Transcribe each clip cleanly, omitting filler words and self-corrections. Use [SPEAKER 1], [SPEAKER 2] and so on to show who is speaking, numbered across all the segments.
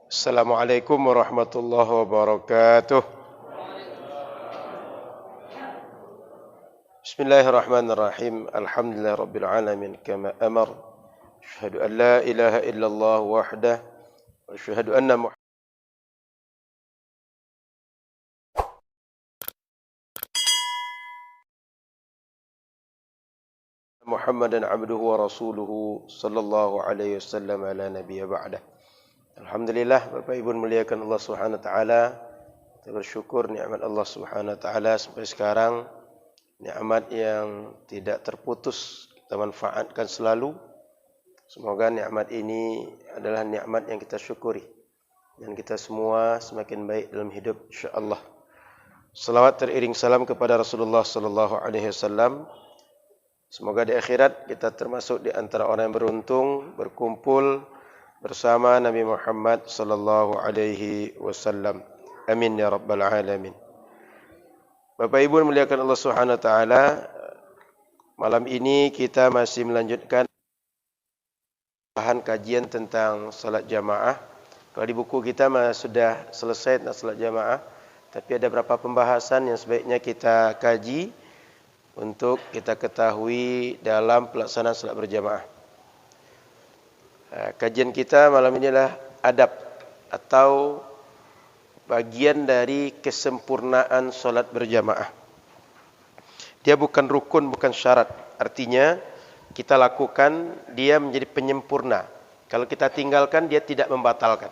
[SPEAKER 1] Assalamualaikum warahmatullahi wabarakatuh. Bismillahirrahmanirrahim. Alhamdulillahirabbil alamin kama amar. Asyhadu an la ilaha illallah wahdah wa asyhadu anna Muhammadan abduhu wa rasuluhu sallallahu alaihi wasallam ala nabiyya ba'dah. Alhamdulillah, Bapak Ibu muliakan Allah Subhanahu wa taala. Kita bersyukur nikmat Allah Subhanahu wa taala sampai sekarang, nikmat yang tidak terputus kita manfaatkan selalu. Semoga nikmat ini adalah nikmat yang kita syukuri dan kita semua semakin baik dalam hidup insyaallah. Salawat teriring salam kepada Rasulullah sallallahu alaihi wasallam. Semoga di akhirat kita termasuk di antara orang yang beruntung berkumpul bersama Nabi Muhammad sallallahu alaihi wasallam. Amin ya rabbal alamin. Bapak Ibu muliakan Allah Subhanahu wa taala, malam ini kita masih melanjutkan bahan kajian tentang salat jamaah. Kalau di buku kita sudah selesai tentang salat jamaah, tapi ada beberapa pembahasan yang sebaiknya kita kaji untuk kita ketahui dalam pelaksanaan salat berjamaah. Kajian kita malam ini adalah adab atau bagian dari kesempurnaan solat berjamaah. Dia bukan rukun, bukan syarat. Artinya kita lakukan, dia menjadi penyempurna. Kalau kita tinggalkan, dia tidak membatalkan.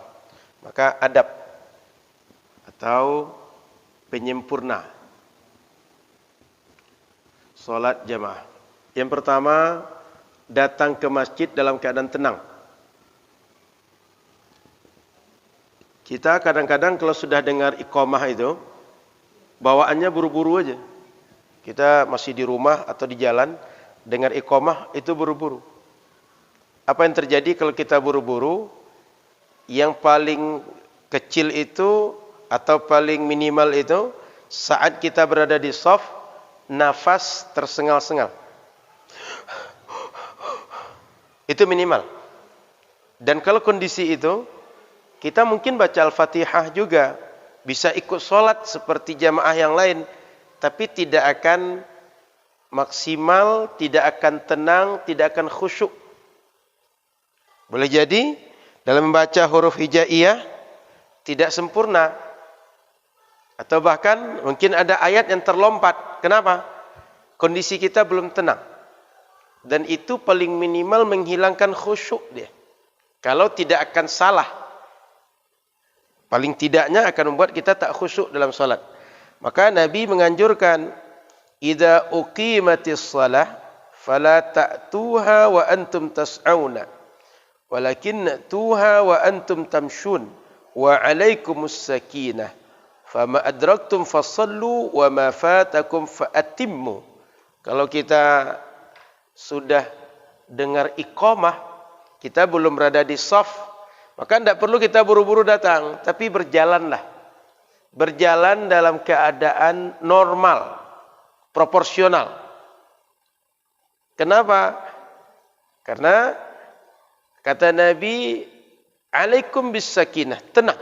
[SPEAKER 1] Maka adab atau penyempurna solat jamaah. Yang pertama, datang ke masjid dalam keadaan tenang. Kita kadang-kadang kalau sudah dengar iqamah itu, bawaannya buru-buru aja. Kita masih di rumah atau di jalan, dengar iqamah itu buru-buru. Apa yang terjadi kalau kita buru-buru? Yang paling kecil itu atau paling minimal itu, saat kita berada di shaf, nafas tersengal-sengal. Itu minimal. Dan kalau kondisi itu, kita mungkin baca Al-Fatihah juga, bisa ikut solat seperti jamaah yang lain, tapi tidak akan maksimal, tidak akan tenang, tidak akan khusyuk. Boleh jadi dalam membaca huruf hijaiyah tidak sempurna, atau bahkan mungkin ada ayat yang terlompat. Kenapa? Kondisi kita belum tenang, dan itu paling minimal menghilangkan khusyuk dia. Kalau tidak akan salah, paling tidaknya akan membuat kita tak khusyuk dalam salat. Maka Nabi menganjurkan, idza uqimatis shalah fala ta'tuha wa antum tas'auna walakin tuha wa antum tamshun wa 'alaikumus sakinah fama adraktum fasallu wa ma fatakum faatimmu. Kalau kita sudah dengar iqamah, kita belum berada di shaf, maka tidak perlu kita buru-buru datang, tapi berjalanlah. Berjalan dalam keadaan normal, proporsional. Kenapa? Karena kata Nabi, alaikum bis sakinah, tenang.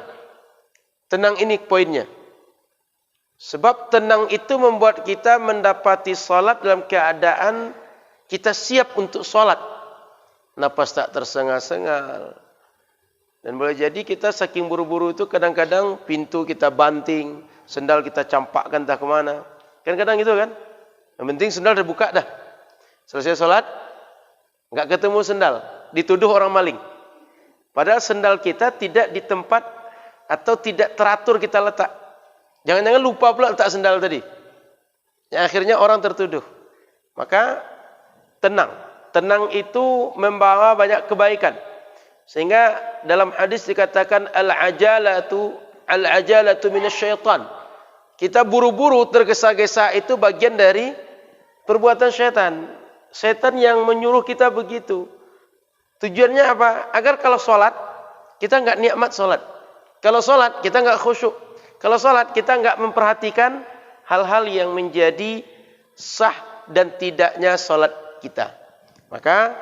[SPEAKER 1] Tenang ini poinnya. Sebab tenang itu membuat kita mendapati salat dalam keadaan kita siap untuk salat. Napas tak tersengal-sengal. Dan boleh jadi kita saking buru-buru itu kadang-kadang pintu kita banting, sendal kita campakkan entah ke mana. Kadang-kadang gitu kan. Yang penting sendal dah buka dah. Selesai salat, enggak ketemu sendal, dituduh orang maling. Padahal sendal kita tidak di tempat atau tidak teratur kita letak. Jangan-jangan lupa pula letak sendal tadi. Yang akhirnya orang tertuduh. Maka tenang. Tenang itu membawa banyak kebaikan. Sehingga dalam hadis dikatakan al-ajalatu minasyaitan. Kita buru-buru tergesa-gesa itu bagian dari perbuatan syaitan. Syaitan yang menyuruh kita begitu. Tujuannya apa? Agar kalau sholat kita enggak nikmat sholat. Kalau sholat kita enggak khusyuk. Kalau sholat kita enggak memperhatikan hal-hal yang menjadi sah dan tidaknya sholat kita. Maka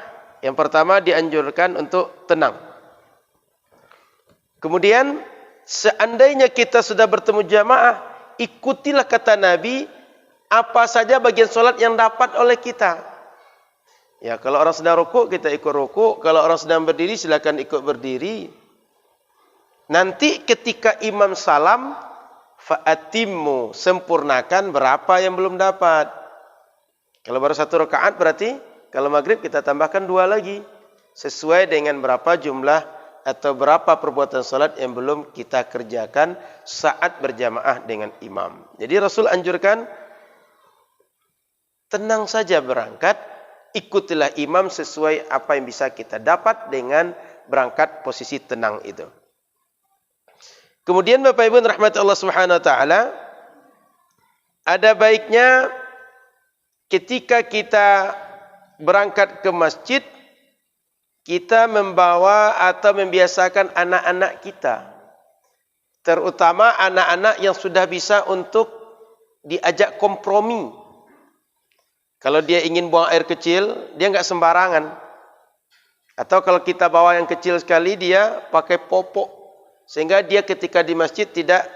[SPEAKER 1] yang pertama dianjurkan untuk tenang. Kemudian seandainya kita sudah bertemu jamaah, ikutilah kata Nabi apa saja bagian solat yang dapat oleh kita. Ya, kalau orang sedang rukuk, kita ikut rukuk. Kalau orang sedang berdiri, silakan ikut berdiri. Nanti ketika imam salam, fa'atimmu, sempurnakan berapa yang belum dapat. Kalau baru 1 rakaat berarti, kalau maghrib kita tambahkan 2 lagi. Sesuai dengan berapa jumlah atau berapa perbuatan salat yang belum kita kerjakan saat berjamaah dengan imam. Jadi Rasul anjurkan, tenang saja berangkat, ikutilah imam sesuai apa yang bisa kita dapat dengan berangkat posisi tenang itu. Kemudian Bapak Ibu rahmat Allah Subhanahu wa taala, ada baiknya ketika kita berangkat ke masjid, kita membawa atau membiasakan anak-anak kita, terutama anak-anak yang sudah bisa untuk diajak kompromi. Kalau dia ingin buang air kecil, dia enggak sembarangan. Atau kalau kita bawa yang kecil sekali, dia pakai popok. Sehingga dia ketika di masjid tidak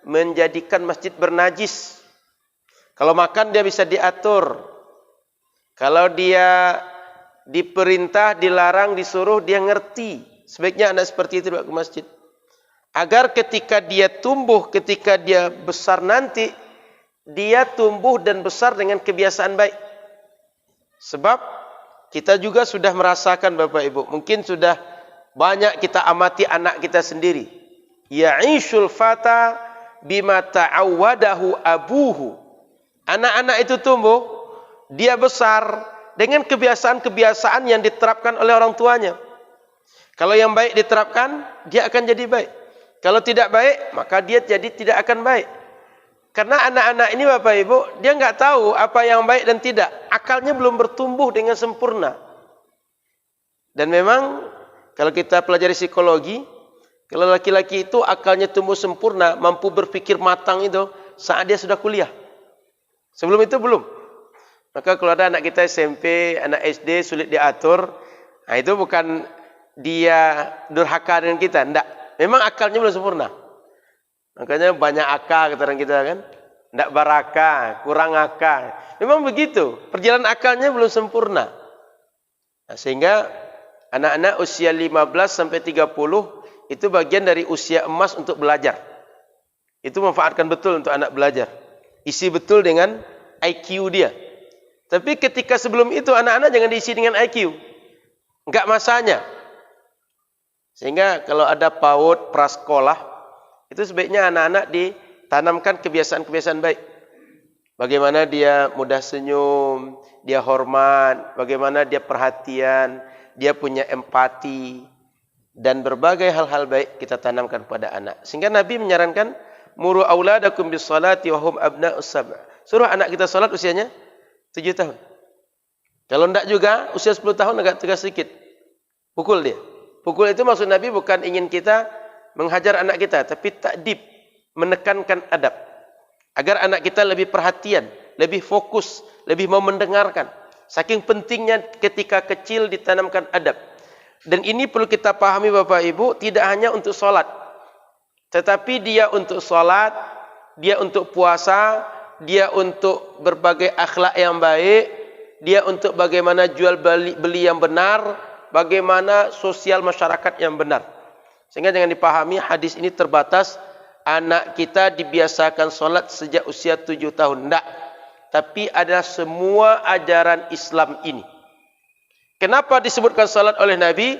[SPEAKER 1] menjadikan masjid bernajis. Kalau makan dia bisa diatur. Kalau dia diperintah, dilarang, disuruh, dia ngerti. Sebaiknya anak seperti itu ke masjid. Agar ketika dia tumbuh, ketika dia besar nanti, dia tumbuh dan besar dengan kebiasaan baik. Sebab kita juga sudah merasakan Bapak Ibu, mungkin sudah banyak kita amati anak kita sendiri. Ya'ishul fata bima ta'awwadahu abuhu. Anak-anak itu tumbuh, dia besar dengan kebiasaan-kebiasaan yang diterapkan oleh orang tuanya. Kalau yang baik diterapkan, dia akan jadi baik. Kalau tidak baik, maka dia jadi tidak akan baik. Karena anak-anak ini Bapak Ibu, dia enggak tahu apa yang baik dan tidak. Akalnya belum bertumbuh dengan sempurna. Dan memang kalau kita pelajari psikologi, kalau laki-laki itu akalnya tumbuh sempurna, mampu berpikir matang itu saat dia sudah kuliah. Sebelum itu belum. Maka kalau ada anak kita SMP, anak SD sulit diatur, nah itu bukan dia durhaka dengan kita, enggak. Memang akalnya belum sempurna. Makanya banyak akal kata orang kita kan. Tidak barakah, kurang akal. Memang begitu. Perjalanan akalnya belum sempurna. Nah, sehingga anak-anak usia 15 sampai 30 itu bagian dari usia emas untuk belajar. Itu memanfaatkan betul untuk anak belajar. Isi betul dengan IQ dia. Tapi ketika sebelum itu anak-anak jangan diisi dengan IQ. Enggak masanya. Sehingga kalau ada PAUD, prasekolah, itu sebaiknya anak-anak ditanamkan kebiasaan-kebiasaan baik. Bagaimana dia mudah senyum, dia hormat, bagaimana dia perhatian, dia punya empati, dan berbagai hal-hal baik kita tanamkan pada anak. Sehingga Nabi menyarankan, muru auladakum bis salati wa hum abna'us sab'. Suruh anak kita salat usianya 7 tahun. Kalau tidak juga, usia 10 tahun agak tegas sedikit. Pukul dia. Pukul itu maksud Nabi bukan ingin kita menghajar anak kita, tapi takdib, menekankan adab. Agar anak kita lebih perhatian, lebih fokus, lebih mau mendengarkan. Saking pentingnya ketika kecil ditanamkan adab. Dan ini perlu kita pahami Bapak Ibu, tidak hanya untuk solat. Tetapi dia untuk solat, dia untuk puasa, dia untuk berbagai akhlak yang baik, dia untuk bagaimana jual beli yang benar, bagaimana sosial masyarakat yang benar. Sehingga jangan dipahami hadis ini terbatas anak kita dibiasakan solat sejak usia 7 tahun. Tidak. Tapi ada semua ajaran Islam ini. Kenapa disebutkan solat oleh Nabi?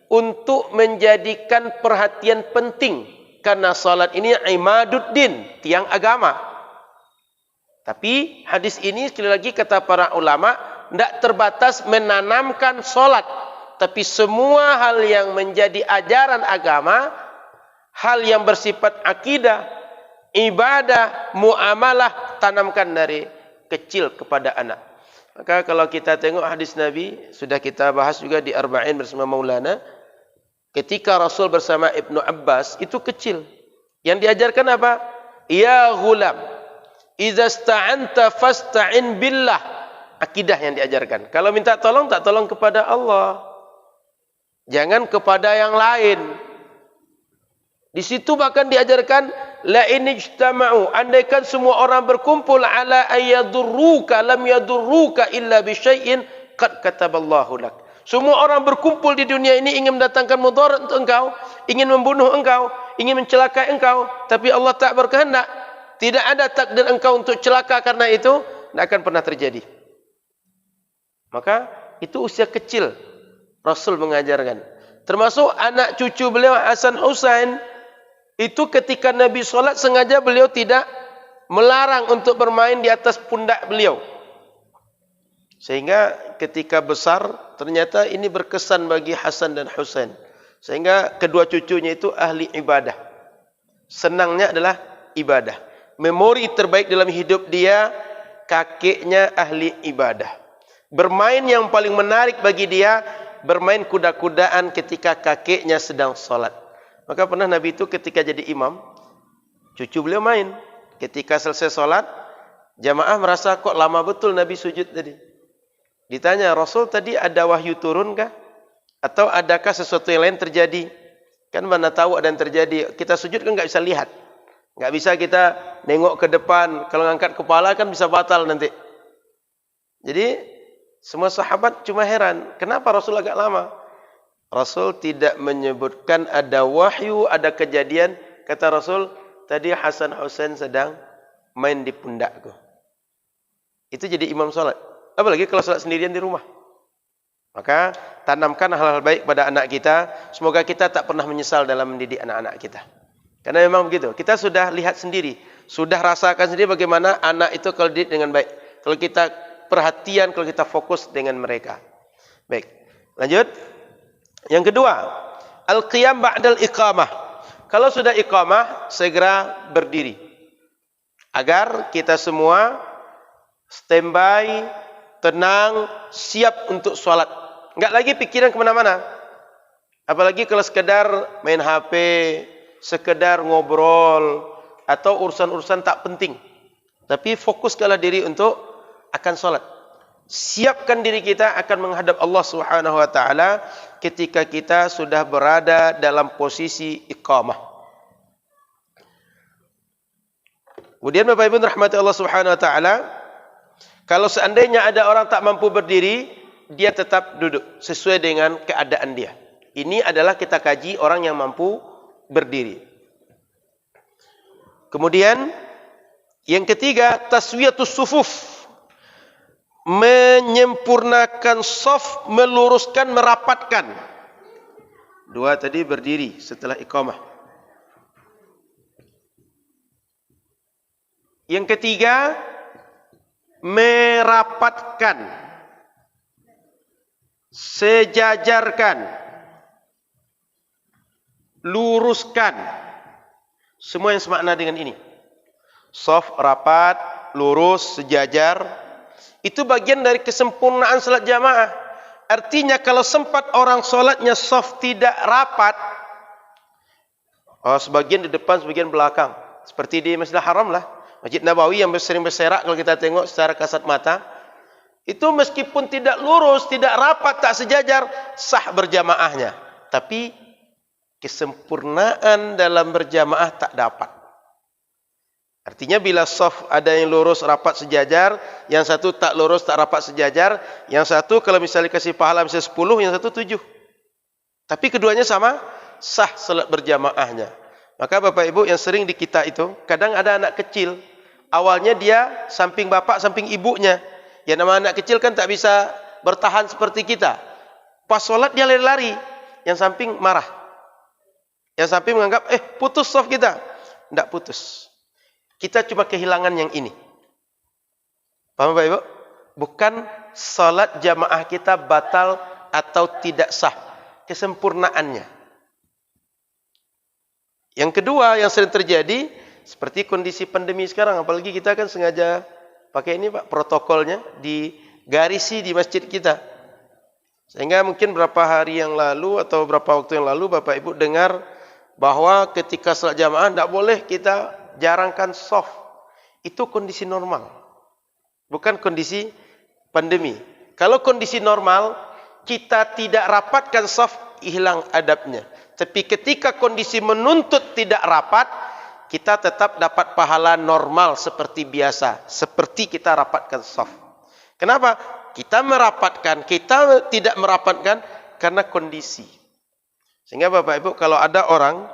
[SPEAKER 1] Untuk menjadikan perhatian penting. Karena solat ini imaduddin, tiang agama. Tapi hadis ini sekali lagi kata para ulama, tidak terbatas menanamkan solat. Tapi semua hal yang menjadi ajaran agama, hal yang bersifat akidah, ibadah, muamalah, tanamkan dari kecil kepada anak. Maka kalau kita tengok hadis Nabi, sudah kita bahas juga di Arba'in bersama Maulana, ketika Rasul bersama Ibnu Abbas, itu kecil. Yang diajarkan apa? Ya ghulam, idza sta'anta fasta'in billah. Akidah yang diajarkan. Kalau minta tolong, tak tolong kepada Allah. Jangan kepada yang lain. Di situ bahkan diajarkan la in ijtama'u, andaikan semua orang berkumpul ala ayadurruka lam yadurruka illa bi syai'in qad kataballahu lak. Semua orang berkumpul di dunia ini ingin mendatangkan mudarat untuk engkau, ingin membunuh engkau, ingin mencelakai engkau, tapi Allah tak berkehendak. Tidak ada takdir engkau untuk celaka karena itu tidak akan pernah terjadi. Maka itu usia kecil Rasul mengajarkan. Termasuk anak cucu beliau Hasan Husain, itu ketika Nabi solat sengaja beliau tidak melarang untuk bermain di atas pundak beliau. Sehingga ketika besar ternyata ini berkesan bagi Hasan dan Husain. Sehingga kedua cucunya itu ahli ibadah. Senangnya adalah ibadah. Memori terbaik dalam hidup dia, kakeknya ahli ibadah. Bermain yang paling menarik bagi dia, bermain kuda-kudaan ketika kakeknya sedang solat. Maka pernah Nabi itu ketika jadi imam, cucu beliau main. Ketika selesai solat, jamaah merasa kok lama betul Nabi sujud tadi. Ditanya, Rasul tadi ada wahyu turun kah? Atau adakah sesuatu yang lain terjadi? Kan mana tahu ada yang terjadi. Kita sujud kan nggak bisa lihat. Nggak bisa kita nengok ke depan. Kalau ngangkat kepala kan bisa batal nanti. Jadi semua sahabat cuma heran. Kenapa Rasul agak lama? Rasul tidak menyebutkan ada wahyu, ada kejadian. Kata Rasul, tadi Hasan Husain sedang main di pundakku. Itu jadi imam salat. Apalagi kalau salat sendirian di rumah. Maka tanamkan hal-hal baik pada anak kita. Semoga kita tak pernah menyesal dalam mendidik anak-anak kita. Karena memang begitu. Kita sudah lihat sendiri. Sudah rasakan sendiri bagaimana anak itu kalau dididik dengan baik. Kalau kita perhatian, kalau kita fokus dengan mereka. Baik. Lanjut. Yang kedua. Al-qiyam ba'dal iqamah. Kalau sudah iqamah, segera berdiri. Agar kita semua standby, tenang, siap untuk sholat. Enggak lagi pikiran kemana-mana. Apalagi kalau sekedar main HP, sekedar ngobrol, atau urusan-urusan tak penting. Tapi fokuskanlah diri untuk akan sholat. Siapkan diri kita akan menghadap Allah Subhanahu Wa Taala ketika kita sudah berada dalam posisi iqamah. Kemudian Bapak Ibu rahmati Allah Subhanahu Wa Taala, kalau seandainya ada orang tak mampu berdiri, dia tetap duduk sesuai dengan keadaan dia. Ini adalah kita kaji orang yang mampu berdiri. Kemudian yang ketiga, taswiyatus sufuf. Menyempurnakan shaf, meluruskan, merapatkan. Dua tadi berdiri setelah iqamah. Yang ketiga, merapatkan, sejajarkan, luruskan. Semua yang semakna dengan ini. Shaf rapat, lurus, sejajar. Itu bagian dari kesempurnaan salat jamaah. Artinya kalau sempat orang salatnya shaf tidak rapat, sebagian di depan, sebagian belakang. Seperti di Masjidil Haram lah. Masjid Nabawi yang sering berserak kalau kita tengok secara kasat mata. Itu meskipun tidak lurus, tidak rapat, tak sejajar, sah berjamaahnya. Tapi kesempurnaan dalam berjamaah tak dapat. Artinya bila shaf ada yang lurus, rapat, sejajar, yang satu tak lurus, tak rapat, sejajar, yang satu kalau misalnya kasih pahala misalnya 10, yang satu 7. Tapi keduanya sama, sah salat berjamaahnya. Maka Bapak Ibu yang sering di kita itu, kadang ada anak kecil, awalnya dia samping bapak, samping ibunya. Ya nama anak kecil kan tak bisa bertahan seperti kita. Pas salat dia lari-lari, yang samping marah. Yang samping menganggap, putus shaf kita. Tidak putus. Kita cuma kehilangan yang ini. Paham Bapak Ibu? Bukan salat jamaah kita batal atau tidak sah. Kesempurnaannya. Yang kedua yang sering terjadi, seperti kondisi pandemi sekarang. Apalagi kita kan sengaja pakai ini Pak, protokolnya digarisi di masjid kita. Sehingga mungkin berapa hari yang lalu atau berapa waktu yang lalu Bapak Ibu dengar bahwa ketika salat jamaah tidak boleh kita jarangkan shaf. Itu kondisi normal. Bukan kondisi pandemi. Kalau kondisi normal, kita tidak rapatkan shaf, hilang adabnya. Tapi ketika kondisi menuntut tidak rapat, kita tetap dapat pahala normal seperti biasa, seperti kita rapatkan shaf. Kenapa? Kita merapatkan, kita tidak merapatkan karena kondisi. Sehingga Bapak Ibu, kalau ada orang,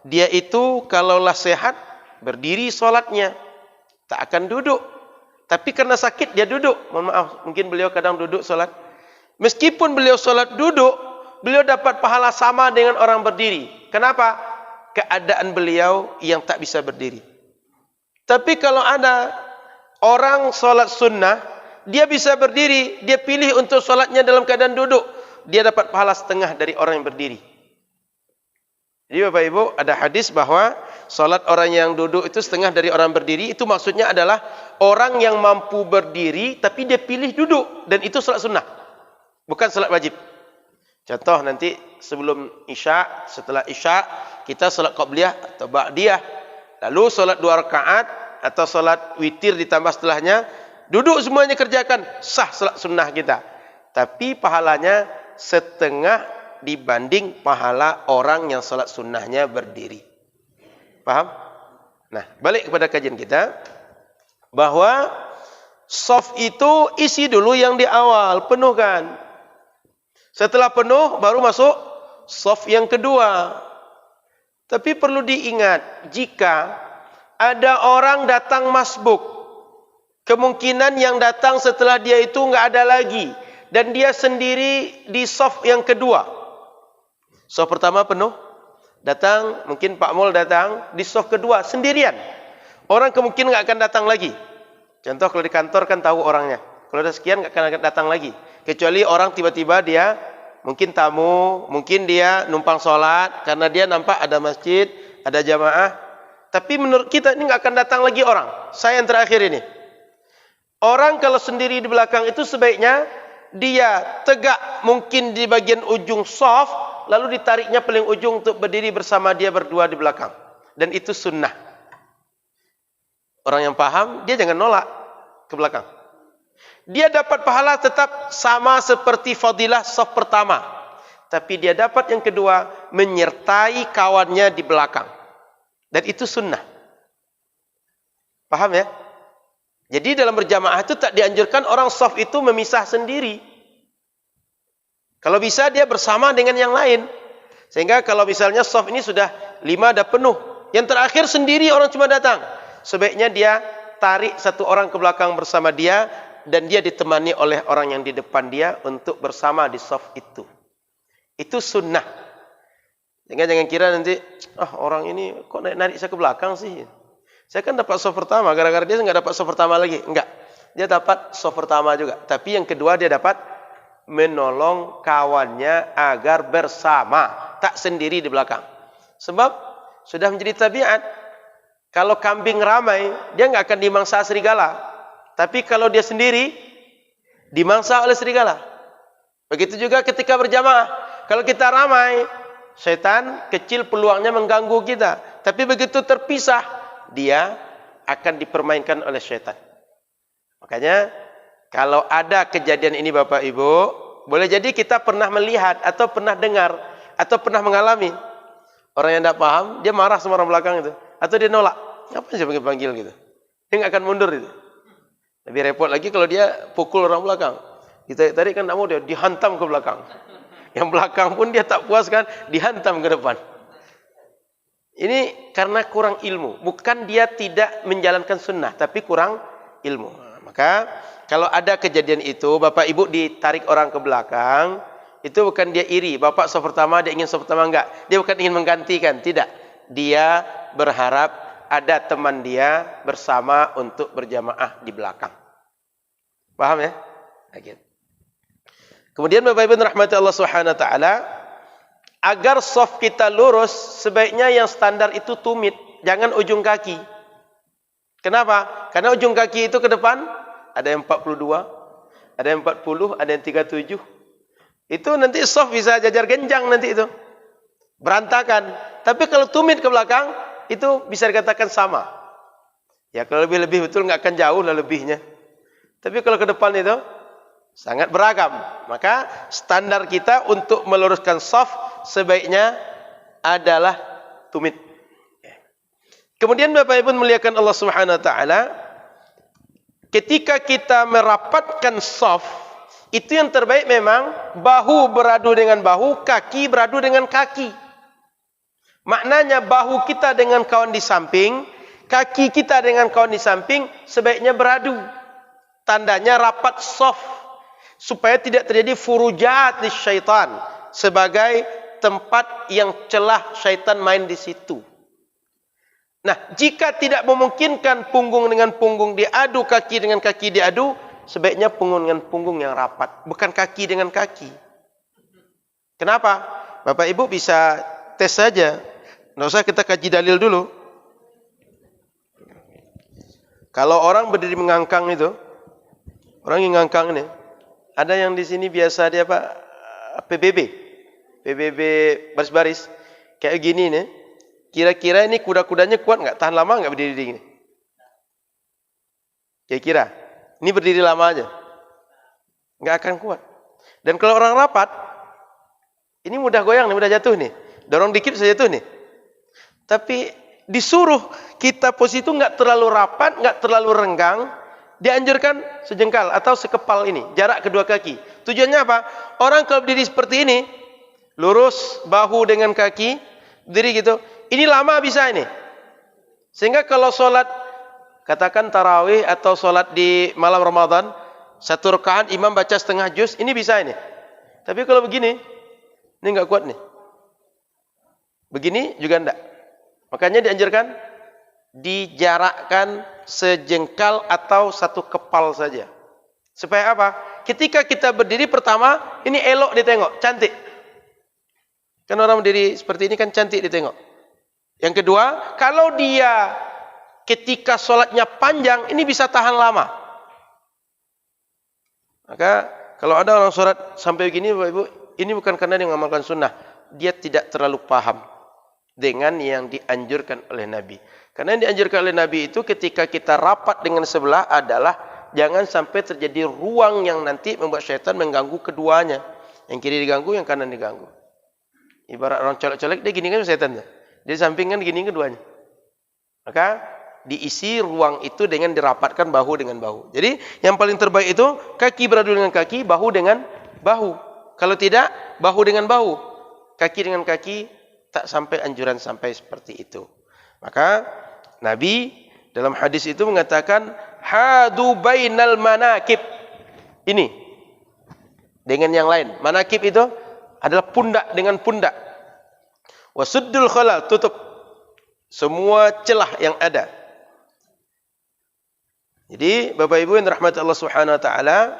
[SPEAKER 1] dia itu kalaulah sehat, berdiri sholatnya, tak akan duduk. Tapi karena sakit dia duduk. Mohon maaf, mungkin beliau kadang duduk sholat. Meskipun beliau sholat duduk, beliau dapat pahala sama dengan orang berdiri. Kenapa? Keadaan beliau yang tak bisa berdiri. Tapi kalau ada orang sholat sunnah, dia bisa berdiri, dia pilih untuk sholatnya dalam keadaan duduk, dia dapat pahala setengah dari orang yang berdiri. Jadi Bapak Ibu, ada hadis bahwa sholat orang yang duduk itu setengah dari orang berdiri. Itu maksudnya adalah orang yang mampu berdiri, tapi dia pilih duduk. Dan itu sholat sunnah, bukan sholat wajib. Contoh nanti sebelum isya, setelah isya, kita sholat qabliyah atau ba'diyah. Lalu sholat 2 rakaat atau sholat witir ditambah setelahnya, duduk semuanya kerjakan, sah sholat sunnah kita. Tapi pahalanya setengah dibanding pahala orang yang sholat sunnahnya berdiri. Paham? Nah, balik kepada kajian kita, bahwa shaf itu isi dulu yang di awal, penuhkan. Setelah penuh, baru masuk shaf yang kedua. Tapi perlu diingat, jika ada orang datang masbuk, kemungkinan yang datang setelah dia itu enggak ada lagi, dan dia sendiri di shaf yang kedua. Shaf pertama penuh, datang, mungkin Pak Mul datang, di shaf kedua, sendirian. Orang kemungkinan enggak akan datang lagi. Contoh kalau di kantor kan tahu orangnya. Kalau ada sekian enggak akan datang lagi. Kecuali orang tiba-tiba dia, mungkin tamu, mungkin dia numpang sholat, karena dia nampak ada masjid, ada jamaah. Tapi menurut kita ini enggak akan datang lagi orang. Saya yang terakhir ini. Orang kalau sendiri di belakang itu sebaiknya dia tegak mungkin di bagian ujung shaf, lalu ditariknya paling ujung untuk berdiri bersama dia berdua di belakang. Dan itu sunnah. Orang yang paham, dia jangan nolak ke belakang. Dia dapat pahala tetap sama seperti fadilah shaf pertama. Tapi dia dapat yang kedua, menyertai kawannya di belakang. Dan itu sunnah. Paham ya? Jadi dalam berjamaah itu tak dianjurkan orang shaf itu memisah sendiri. Kalau bisa dia bersama dengan yang lain. Sehingga kalau misalnya shaf ini sudah 5 dah penuh, yang terakhir sendiri orang cuma datang, sebaiknya dia tarik satu orang ke belakang bersama dia, dan dia ditemani oleh orang yang di depan dia untuk bersama di shaf itu. Itu sunnah. Sehingga jangan kira nanti, orang ini kok narik saya ke belakang sih. Saya kan dapat shaf pertama, gara-gara dia enggak dapat shaf pertama lagi. Enggak. Dia dapat shaf pertama juga. Tapi yang kedua dia dapat menolong kawannya agar bersama, tak sendiri di belakang. Sebab sudah menjadi tabiat, kalau kambing ramai, dia enggak akan dimangsa serigala. Tapi kalau dia sendiri, dimangsa oleh serigala. Begitu juga ketika berjamaah. Kalau kita ramai, setan kecil peluangnya mengganggu kita. Tapi begitu terpisah, dia akan dipermainkan oleh setan. Makanya, kalau ada kejadian ini Bapak Ibu, boleh jadi kita pernah melihat, atau pernah dengar, atau pernah mengalami. Orang yang tidak paham, dia marah sama orang belakang itu. Atau dia nolak. Ngapain saya panggil gitu? Dia nggak akan mundur itu. Lebih repot lagi kalau dia pukul orang belakang. Ditarik kan tak mau, dia dihantam ke belakang. Yang belakang pun dia tak puas kan, dihantam ke depan. Ini karena kurang ilmu. Bukan dia tidak menjalankan sunnah, tapi kurang ilmu. Maka kalau ada kejadian itu, Bapak Ibu ditarik orang ke belakang, itu bukan dia iri. Bapak shaf pertama, dia ingin shaf pertama, enggak. Dia bukan ingin menggantikan, tidak. Dia berharap ada teman dia bersama untuk berjamaah di belakang. Paham ya? Gitu. Kemudian Bapak Ibu rahmati Allah Subhanahu wa taala, agar shaf kita lurus, sebaiknya yang standar itu tumit, jangan ujung kaki. Kenapa? Karena ujung kaki itu ke depan ada yang 42, ada yang 40, ada yang 37. Itu nanti shaf bisa jajar genjang nanti itu. Berantakan. Tapi kalau tumit ke belakang, itu bisa dikatakan sama. Ya kalau lebih betul nggak akan jauh lah lebihnya. Tapi kalau ke depan itu sangat beragam. Maka standar kita untuk meluruskan shaf sebaiknya adalah tumit. Kemudian Bapak Ibu muliakan Allah Subhanahu wa taala, ketika kita merapatkan shaf, itu yang terbaik memang bahu beradu dengan bahu, kaki beradu dengan kaki. Maknanya bahu kita dengan kawan di samping, kaki kita dengan kawan di samping sebaiknya beradu. Tandanya rapat shaf, supaya tidak terjadi furujat di syaitan, sebagai tempat yang celah syaitan main di situ. Nah, jika tidak memungkinkan punggung dengan punggung diadu, kaki dengan kaki diadu, sebaiknya punggung dengan punggung yang rapat, bukan kaki dengan kaki. Kenapa? Bapak Ibu bisa tes saja. Nggak usah kita kaji dalil dulu. Kalau orang berdiri mengangkang itu, orang yang ngangkang ini, ada yang di sini biasa dia Pak PBB baris-baris kayak gini nih. Kira-kira ini kuda-kudanya kuat nggak? Tahan lama nggak berdiri di sini? Kira-kira ini berdiri lama aja, nggak akan kuat. Dan kalau orang rapat, ini mudah goyang nih, mudah jatuh nih. Dorong dikit bisa jatuh nih. Tapi disuruh kita posisi itu nggak terlalu rapat, nggak terlalu renggang, dianjurkan sejengkal atau sekepal ini, jarak kedua kaki. Tujuannya apa? Orang kalau berdiri seperti ini, lurus bahu dengan kaki, berdiri gitu. Ini lama bisa ini. Sehingga kalau sholat, katakan tarawih atau sholat di malam Ramadan, satu rakaat imam baca setengah juz, ini bisa ini. Tapi kalau begini, ini nggak kuat nih. Begini juga enggak. Makanya dianjurkan dijarakkan sejengkal atau satu kepal saja. Supaya apa? Ketika kita berdiri pertama, ini elok ditengok, cantik. Kan orang berdiri seperti ini kan cantik ditengok. Yang kedua, kalau dia ketika sholatnya panjang, ini bisa tahan lama. Maka kalau ada orang sholat sampai begini, Bapak Ibu, ini bukan karena dia mengamalkan sunnah. Dia tidak terlalu paham dengan yang dianjurkan oleh Nabi. Karena yang dianjurkan oleh Nabi itu ketika kita rapat dengan sebelah adalah jangan sampai terjadi ruang yang nanti membuat syaitan mengganggu keduanya. Yang kiri diganggu, yang kanan diganggu. Ibarat orang colek-colek, dia gini kan syaitan. Dia sampingkan gini keduanya. Maka diisi ruang itu dengan dirapatkan bahu dengan bahu. Jadi yang paling terbaik itu kaki beradu dengan kaki, bahu dengan bahu. Kalau tidak, bahu dengan bahu. Kaki dengan kaki, tak sampai anjuran sampai seperti itu. Maka Nabi dalam hadis itu mengatakan hadu bainal manakib. Ini dengan yang lain. Manakib itu adalah pundak dengan pundak. Wasuddul khalal, tutup semua celah yang ada. Jadi Bapak Ibu yang dirahmati Allah Subhanahu wa taala,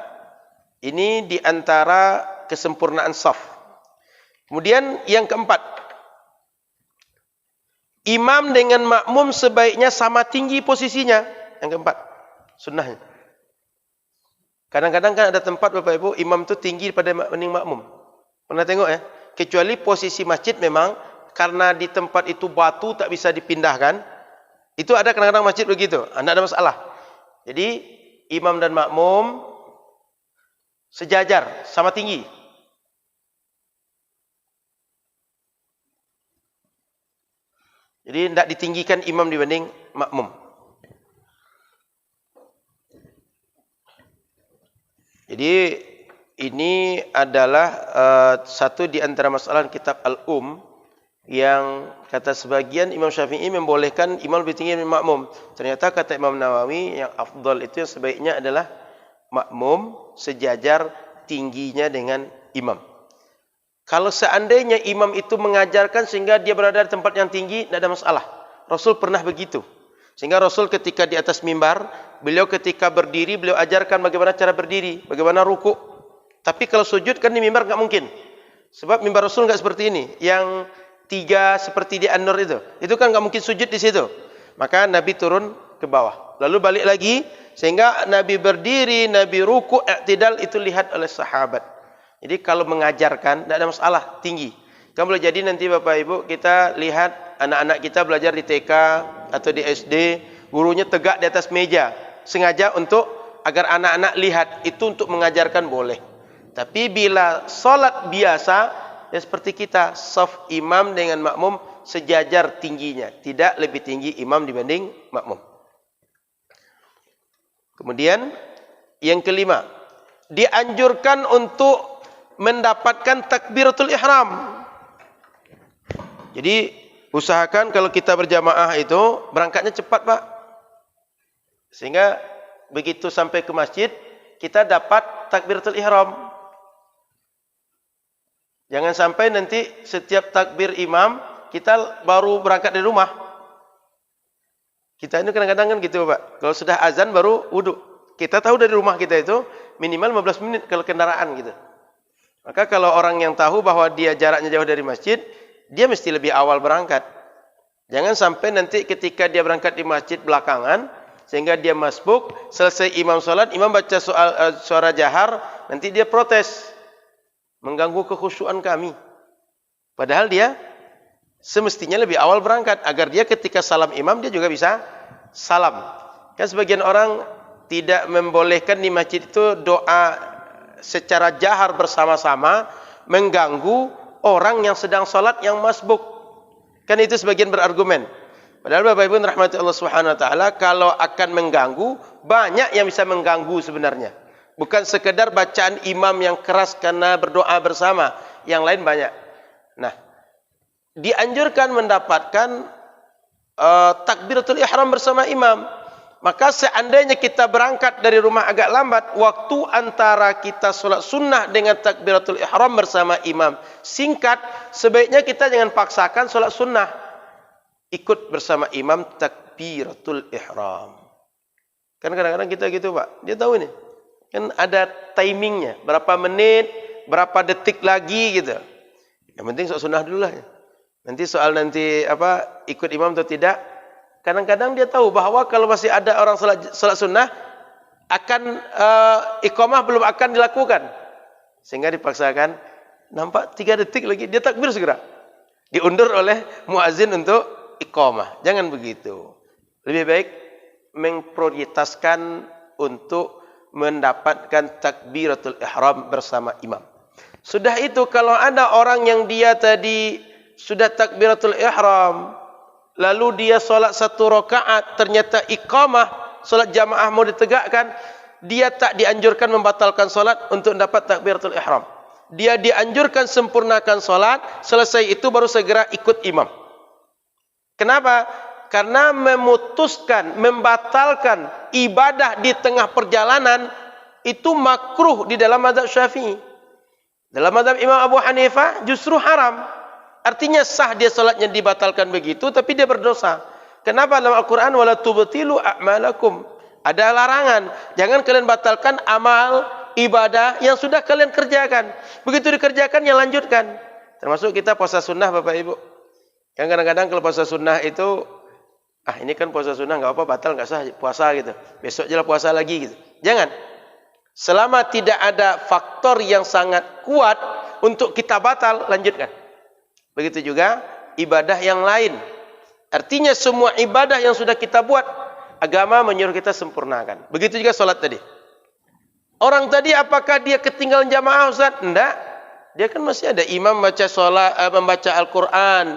[SPEAKER 1] ini di antara kesempurnaan shaf. Kemudian yang keempat, imam dengan makmum sebaiknya sama tinggi posisinya. Yang keempat, sunnahnya. Kadang-kadang kan ada tempat Bapak Ibu, imam itu tinggi pada makmum. Pernah tengok ya? Kecuali posisi masjid memang, karena di tempat itu batu tak bisa dipindahkan. Itu ada kadang-kadang masjid begitu, tidak ada masalah. Jadi imam dan makmum sejajar, sama tinggi. Jadi tidak ditinggikan imam dibanding makmum. Jadi ini adalah satu di antara masalah kitab Al-Um yang kata sebagian Imam Syafi'i membolehkan imam lebih tinggi dari makmum. Ternyata kata Imam Nawawi yang afdal itu yang sebaiknya adalah makmum sejajar tingginya dengan imam. Kalau seandainya imam itu mengajarkan sehingga dia berada di tempat yang tinggi, tidak ada masalah. Rasul pernah begitu. Sehingga Rasul ketika di atas mimbar, beliau ketika berdiri, beliau ajarkan bagaimana cara berdiri, bagaimana rukuk. Tapi kalau sujud kan di mimbar enggak mungkin. Sebab mimbar Rasul enggak seperti ini. Yang tiga seperti di An-Nur itu kan enggak mungkin sujud di situ. Maka Nabi turun ke bawah. Lalu balik lagi sehingga Nabi berdiri, Nabi rukuk, i'tidal itu lihat oleh sahabat. Jadi kalau mengajarkan tidak ada masalah tinggi. Kan boleh jadi nanti Bapak Ibu kita lihat anak-anak kita belajar di TK atau di SD, gurunya tegak di atas meja, sengaja untuk agar anak-anak lihat, itu untuk mengajarkan boleh. Tapi bila solat biasa, ya seperti kita, saf imam dengan makmum sejajar tingginya, tidak lebih tinggi imam dibanding makmum. Kemudian yang kelima, dianjurkan untuk mendapatkan takbiratul ihram. Jadi usahakan kalau kita berjamaah itu berangkatnya cepat, Pak. Sehingga begitu sampai ke masjid kita dapat takbiratul ihram. Jangan sampai nanti setiap takbir imam kita baru berangkat dari rumah. Kita ini kadang-kadang kan gitu, Pak. Kalau sudah azan baru wudu. Kita tahu dari rumah kita itu minimal 15 menit kalau kendaraan gitu. Maka kalau orang yang tahu bahwa dia jaraknya jauh dari masjid, dia mesti lebih awal berangkat. Jangan sampai nanti ketika dia berangkat di masjid belakangan, sehingga dia masbuk, selesai imam salat, imam baca suara jahar, nanti dia protes. Mengganggu kekhusyuan kami. Padahal dia semestinya lebih awal berangkat agar dia ketika salam imam dia juga bisa salam. Kan sebagian orang tidak membolehkan di masjid itu doa secara jahar bersama-sama, mengganggu orang yang sedang salat yang masbuk. Kan itu sebagian berargumen. Padahal Bapak Ibu rahmati Allah Subhanahu wa taala, kalau akan mengganggu, banyak yang bisa mengganggu sebenarnya. Bukan sekedar bacaan imam yang keras karena berdoa bersama, yang lain banyak. Nah, dianjurkan mendapatkan takbiratul ihram bersama imam. Maka seandainya kita berangkat dari rumah agak lambat, waktu antara kita solat sunnah dengan takbiratul ihram bersama imam singkat, sebaiknya kita jangan paksakan solat sunnah. Ikut bersama imam takbiratul ihram. Kan kadang-kadang kita gitu, Pak. Dia tahu ini. Kan ada timingnya, berapa menit, berapa detik lagi gitu. Yang penting soal sunnah dulu lah. Nanti soal ikut imam atau tidak. Kadang-kadang dia tahu bahwa kalau masih ada orang salat sunnah, akan iqamah belum akan dilakukan. Sehingga dipaksakan, nampak 3 detik lagi, dia takbir segera. Diundur oleh muazin untuk iqamah. Jangan begitu. Lebih baik memprioritaskan untuk mendapatkan takbiratul ihram bersama imam. Sudah itu kalau ada orang yang dia tadi sudah takbiratul ihram, lalu dia solat 1 rakaat, ternyata iqamah, solat jamaah mau ditegakkan, dia tak dianjurkan membatalkan solat untuk dapat takbiratul ihram. Dia dianjurkan sempurnakan solat, selesai itu baru segera ikut imam. Kenapa? Karena memutuskan, membatalkan ibadah di tengah perjalanan itu makruh di dalam mazhab Syafi'i. Dalam mazhab Imam Abu Hanifah justru haram. Artinya sah dia salatnya dibatalkan begitu, tapi dia berdosa. Kenapa? Dalam Al-Quran, wala tubtilu a'malakum. Ada larangan. Jangan kalian batalkan amal ibadah yang sudah kalian kerjakan. Begitu dikerjakan, yang lanjutkan. Termasuk kita puasa sunnah, Bapak Ibu. Yang kadang-kadang kalau puasa sunnah itu, ini kan puasa sunnah, nggak apa-apa, batal, nggak sah puasa gitu. Besok jelas puasa lagi gitu. Jangan. Selama tidak ada faktor yang sangat kuat untuk kita batal, lanjutkan. Begitu juga ibadah yang lain. Artinya semua ibadah yang sudah kita buat, agama menyuruh kita sempurnakan. Begitu juga sholat tadi. Orang tadi apakah dia ketinggalan jamaah, Ustaz? Enggak. Dia kan masih ada imam baca sholat, membaca Al-Quran,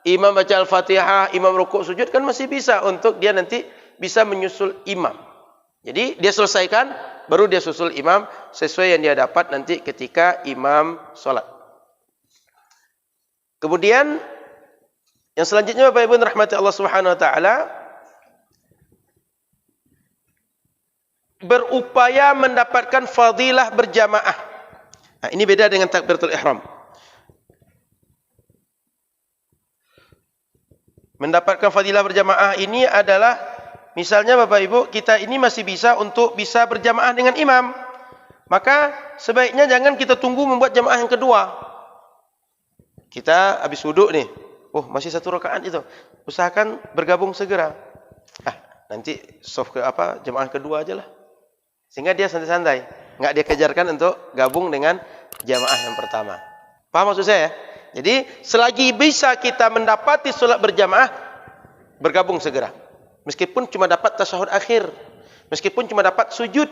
[SPEAKER 1] imam baca Al-Fatihah, imam rukuk sujud, kan masih bisa untuk dia nanti bisa menyusul imam. Jadi dia selesaikan, baru dia susul imam sesuai yang dia dapat nanti ketika imam sholat. Kemudian yang selanjutnya Bapak Ibu rahmati Allah Subhanahu wa taala, berupaya mendapatkan fadilah berjamaah. Nah, ini beda dengan takbiratul ihram. Mendapatkan fadilah berjamaah ini adalah misalnya Bapak Ibu, kita ini masih bisa untuk bisa berjamaah dengan imam. Maka sebaiknya jangan kita tunggu membuat jamaah yang kedua. Kita habis wuduk nih. Oh, masih 1 rakaat itu. Usahakan bergabung segera. Nanti soft jamaah kedua aja lah. Sehingga dia santai-santai. Enggak dia kejarkan untuk gabung dengan jamaah yang pertama. Paham maksud saya? Jadi, selagi bisa kita mendapati solat berjamaah, bergabung segera. Meskipun cuma dapat tasyahud akhir. Meskipun cuma dapat sujud.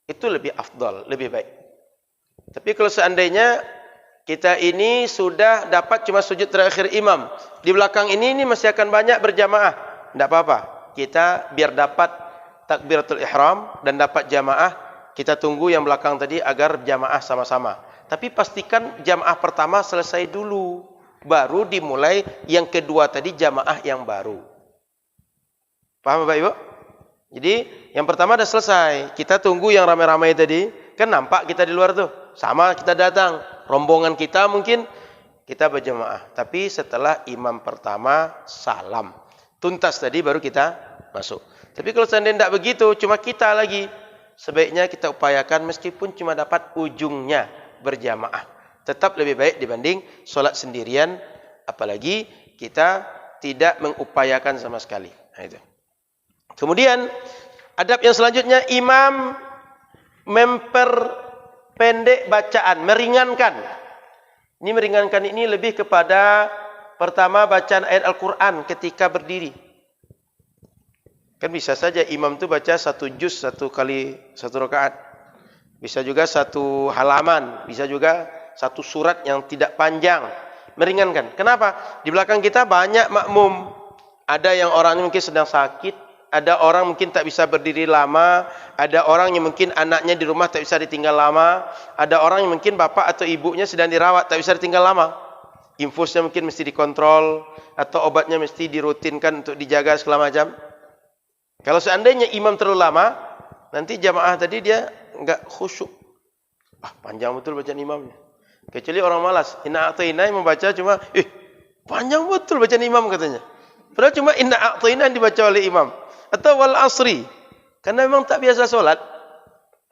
[SPEAKER 1] Itu lebih afdal, lebih baik. Tapi kalau seandainya kita ini sudah dapat cuma sujud terakhir imam. Di belakang ini masih akan banyak berjamaah. Tidak apa-apa. Kita biar dapat takbiratul ihram dan dapat jamaah, kita tunggu yang belakang tadi agar jamaah sama-sama. Tapi pastikan jamaah pertama selesai dulu. Baru dimulai yang kedua tadi jamaah yang baru. Paham Bapak Ibu? Jadi yang pertama dah selesai. Kita tunggu yang ramai-ramai tadi. Kan nampak kita di luar tuh. Sama kita datang. Rombongan kita mungkin kita berjamaah. Tapi setelah imam pertama salam. Tuntas tadi baru kita masuk. Tapi kalau seandainya tidak begitu, cuma kita lagi. Sebaiknya kita upayakan meskipun cuma dapat ujungnya berjamaah. Tetap lebih baik dibanding solat sendirian. Apalagi kita tidak mengupayakan sama sekali. Nah, itu. Kemudian adab yang selanjutnya, imam memperpendek bacaan, meringankan. Ini meringankan ini lebih kepada pertama bacaan ayat Al-Quran ketika berdiri. Kan bisa saja imam itu baca satu juz satu kali satu rakaat. Bisa juga satu halaman, bisa juga satu surat yang tidak panjang. Meringankan. Kenapa? Di belakang kita banyak makmum. Ada yang orangnya mungkin sedang sakit, ada orang mungkin tak bisa berdiri lama, ada orang yang mungkin anaknya di rumah tak bisa ditinggal lama, ada orang yang mungkin bapak atau ibunya sedang dirawat tak bisa ditinggal lama. Infusnya mungkin mesti dikontrol atau obatnya mesti dirutinkan untuk dijaga segala macam. Kalau seandainya imam terlalu lama, nanti jamaah tadi dia enggak khusyuk. Panjang betul bacaan imamnya. Kecuali orang malas. Inna a'tainah membaca cuma, panjang betul bacaan imam katanya. Padahal cuma inna a'tainah dibaca oleh imam. Atau wal asri. Karena memang tak biasa solat.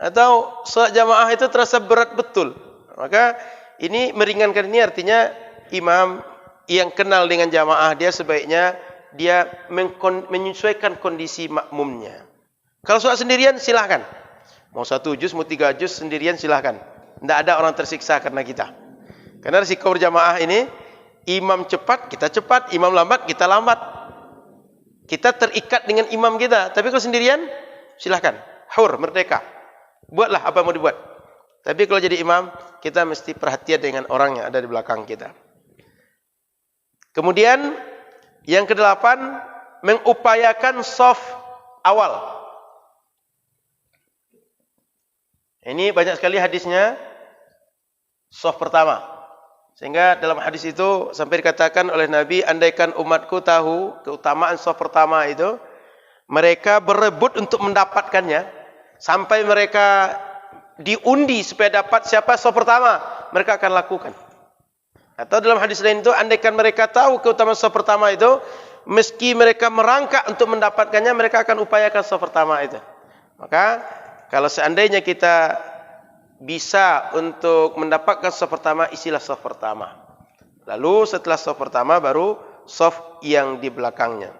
[SPEAKER 1] Atau solat jamaah itu terasa berat betul. Maka ini meringankan, ini artinya imam yang kenal dengan jamaah dia sebaiknya dia menyesuaikan kondisi makmumnya. Kalau solat sendirian silahkan. Mau 1 juz, mau 3 juz sendirian silahkan. Tidak ada orang tersiksa karena kita. Karena risiko berjamaah ini, imam cepat, kita cepat. Imam lambat, kita lambat. Kita terikat dengan imam kita. Tapi kalau sendirian, silahkan. Hur, merdeka. Buatlah apa yang mau dibuat. Tapi kalau jadi imam, kita mesti perhatian dengan orang yang ada di belakang kita. Kemudian, yang ke-8, mengupayakan shaf awal. Ini banyak sekali hadisnya. Shaf pertama. Sehingga dalam hadis itu sampai dikatakan oleh Nabi, andaikan umatku tahu keutamaan shaf pertama itu, mereka berebut untuk mendapatkannya. Sampai mereka diundi supaya dapat siapa shaf pertama, mereka akan lakukan. Atau dalam hadis lain itu, andaikan mereka tahu keutamaan shaf pertama itu, meski mereka merangkak untuk mendapatkannya, mereka akan upayakan shaf pertama itu. Maka kalau seandainya kita bisa untuk mendapatkan shaf pertama, isilah shaf pertama. Lalu setelah shaf pertama baru shaf yang di belakangnya.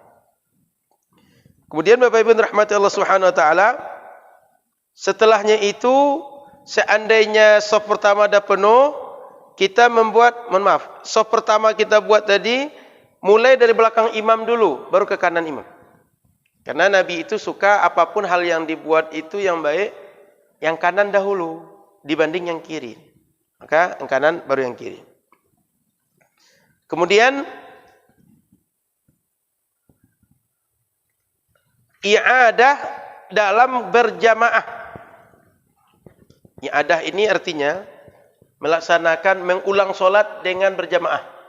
[SPEAKER 1] Kemudian Bapak Ibu rahmati Allah Subhanahu wa taala, setelahnya itu seandainya shaf pertama dah penuh, kita membuat, shaf pertama kita buat tadi mulai dari belakang imam dulu, baru ke kanan imam. Karena Nabi itu suka apapun hal yang dibuat itu yang baik, yang kanan dahulu dibanding yang kiri. Maka yang kanan baru yang kiri. Kemudian i'adah dalam berjamaah. I'adah ini artinya melaksanakan mengulang solat dengan berjamaah.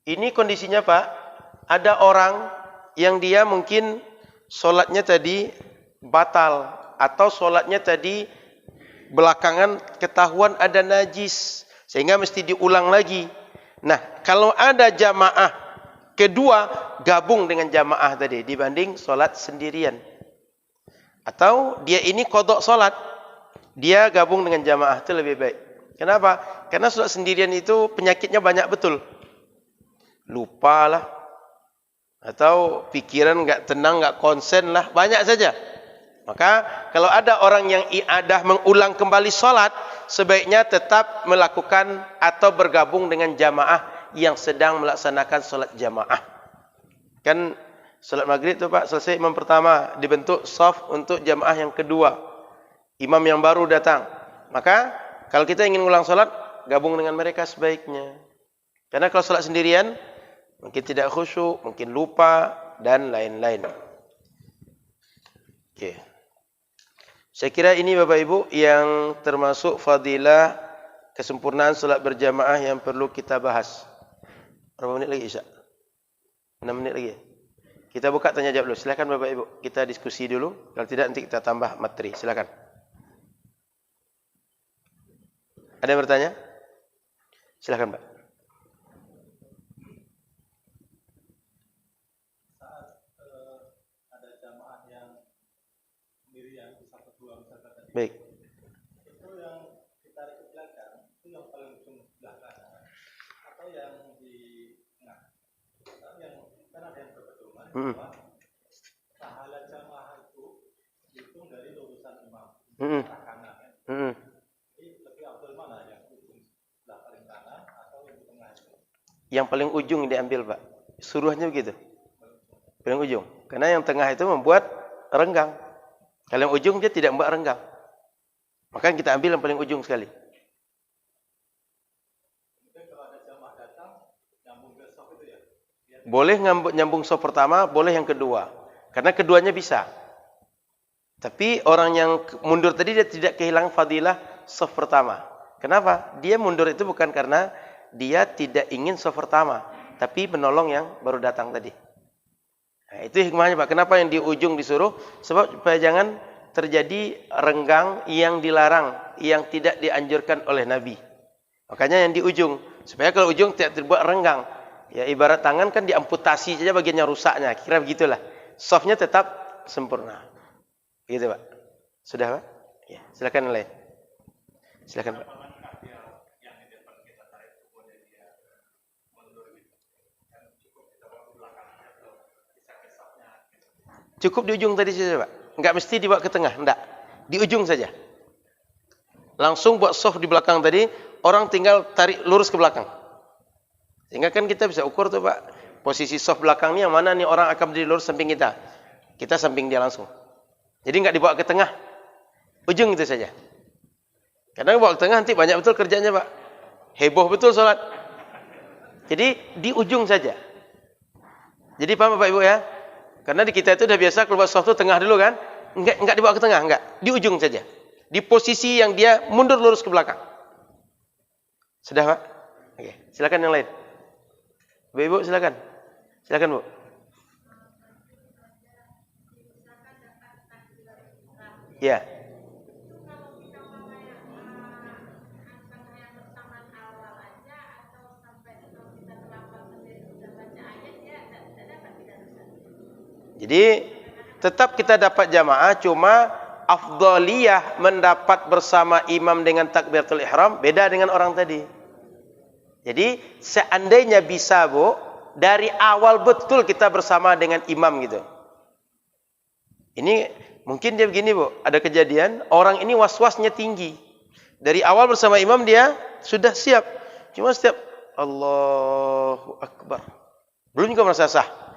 [SPEAKER 1] Ini kondisinya Pak, ada orang yang dia mungkin solatnya tadi batal, atau solatnya tadi belakangan ketahuan ada najis, sehingga mesti diulang lagi. Nah, kalau ada jamaah kedua, gabung dengan jamaah tadi dibanding solat sendirian. Atau dia ini qadha solat, dia gabung dengan jamaah, itu lebih baik. Kenapa? Karena solat sendirian itu penyakitnya banyak betul. Lupa lah, atau pikiran enggak tenang, enggak konsen lah, banyak saja. Maka kalau ada orang yang i'adah mengulang kembali solat, sebaiknya tetap melakukan atau bergabung dengan jamaah yang sedang melaksanakan solat jamaah. Kan solat maghrib tu Pak, selesai imam pertama, dibentuk shaf untuk jamaah yang kedua. imam yang baru datang. Maka kalau kita ingin ulang salat, gabung dengan mereka sebaiknya. Karena kalau salat sendirian, mungkin tidak khusyuk, mungkin lupa, dan lain-lain. Oke. Saya kira ini Bapak Ibu yang termasuk fadilah kesempurnaan salat berjamaah yang perlu kita bahas. Berapa menit lagi Isya? 6 menit lagi. Kita buka tanya jawab dulu. Silakan Bapak Ibu, kita diskusi dulu. Kalau tidak nanti kita tambah materi. Silakan. Ada yang bertanya? Silakan, Pak.
[SPEAKER 2] Ada jamaah yang sendirian, satu dua misalkan.
[SPEAKER 1] Baik.
[SPEAKER 2] Itu yang ditarik ke belakang, itu yang paling ujung sebelah kanan, atau yang di tengah. Yang kan ada yang berpedoman bahwa pahala jamaah itu dihitung dari lurusan imam arah kanan. Jadi lebih afdal mana yang ujung sebelah paling kanan atau yang di tengah itu?
[SPEAKER 1] Yang paling ujung diambil, Pak. Suruhnya begitu. Paling ujung. Karena yang tengah itu membuat renggang. Kalau yang ujung dia tidak membuat renggang. Maka kita ambil yang paling ujung sekali.
[SPEAKER 2] Mungkin kalau ada jamaah datang, nyambung ke saf itu ya?
[SPEAKER 1] Boleh nyambung saf pertama, boleh yang kedua. Karena keduanya bisa. Tapi orang yang mundur tadi dia tidak kehilangan fadilah saf pertama. Kenapa? Dia mundur itu bukan karena dia tidak ingin saf pertama, tapi menolong yang baru datang tadi. Nah, itu hikmahnya Pak. Kenapa yang di ujung disuruh? Sebab supaya jangan terjadi renggang yang dilarang, yang tidak dianjurkan oleh Nabi. Makanya yang di ujung. Supaya kalau ujung tidak terbuat renggang. Ya ibarat tangan kan diamputasi saja bagiannya rusaknya. Kira begitulah. Softnya tetap sempurna. Gitu Pak. Sudah Pak? Ya, silakan lain. Silakan Pak. Cukup di ujung tadi saja Pak. Enggak mesti dibawa ke tengah, enggak. Di ujung saja. Langsung buat soft di belakang tadi, orang tinggal tarik lurus ke belakang. Sehingga kan kita bisa ukur tuh Pak, posisi soft belakang ni yang mana nih orang akan berdiri lurus samping kita. Kita samping dia langsung. Jadi enggak dibawa ke tengah. Ujung itu saja. Karena bawa ke tengah nanti banyak betul kerjanya Pak. Heboh betul salat. Jadi di ujung saja. Jadi paham Bapak Ibu ya? Karena di kita itu sudah biasa kalau buat soft itu tengah dulu kan? Enggak dibawa ke tengah, enggak. Di ujung saja. Di posisi yang dia mundur lurus ke belakang. Sudah Pak? Oke, silakan yang lain. Bu Ibu silakan. Silakan Bu. Ya. Jadi tetap kita dapat jamaah, cuma afdaliyah mendapat bersama imam dengan takbiratul ihram beda dengan orang tadi. Jadi seandainya bisa Bu, dari awal betul kita bersama dengan imam gitu. Ini mungkin dia begini Bu, ada kejadian orang ini was-wasnya tinggi. Dari awal bersama imam dia sudah siap. Cuma setiap Allahu Akbar belum juga merasa sah.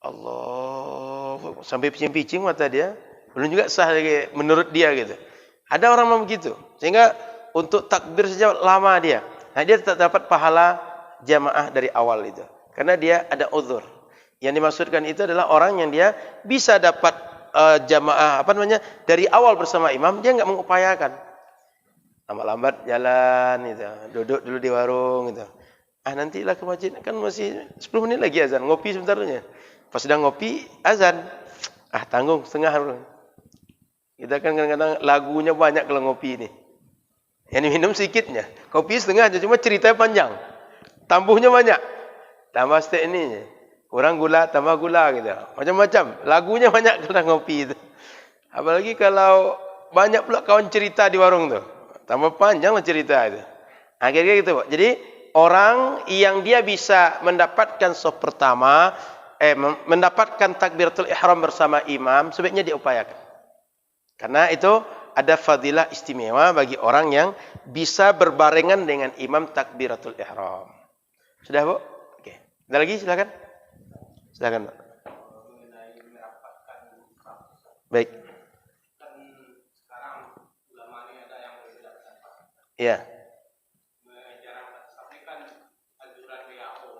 [SPEAKER 1] Allah sampai picing-picing mata dia, belum juga sah lagi menurut dia gitu. Ada orang yang begitu, sehingga untuk takbir saja lama dia. Nah dia tetap dapat pahala jamaah dari awal itu, karena dia ada uzur. Yang dimaksudkan itu adalah orang yang dia bisa dapat jamaah dari awal bersama imam, dia enggak mengupayakan. Lambat-lambat jalan gitu, duduk dulu di warung gitu. Nantilah ke masjid, kan masih 10 menit lagi azan, ngopi sebentarnya. Pas sedang ngopi, azan. Tanggung setengah dulu. Kita kan kadang-kadang lagunya banyak kalau ngopi ini. Yang minum sedikitnya. Kopi setengah aja, cuma ceritanya panjang. Tambuhnya banyak. Tambah stek ini. Kurang gula, tambah gula gitu. Macam-macam. Lagunya banyak kalau ngopi itu. Apalagi kalau banyak pula kawan cerita di warung tuh. Tambah panjang lah cerita itu. Akhirnya gitu Pak. Jadi orang yang dia bisa mendapatkan saf pertama, mendapatkan takbiratul ihram bersama imam, sebaiknya diupayakan. Karena itu ada fadilah istimewa bagi orang yang bisa berbarengan dengan imam takbiratul ihram. Sudah Bu? Oke. Ada lagi silakan. Silakan Pak. Baik.
[SPEAKER 2] Kan sekarang
[SPEAKER 1] Ya.
[SPEAKER 2] Jarang sampaikan anjuran WHO.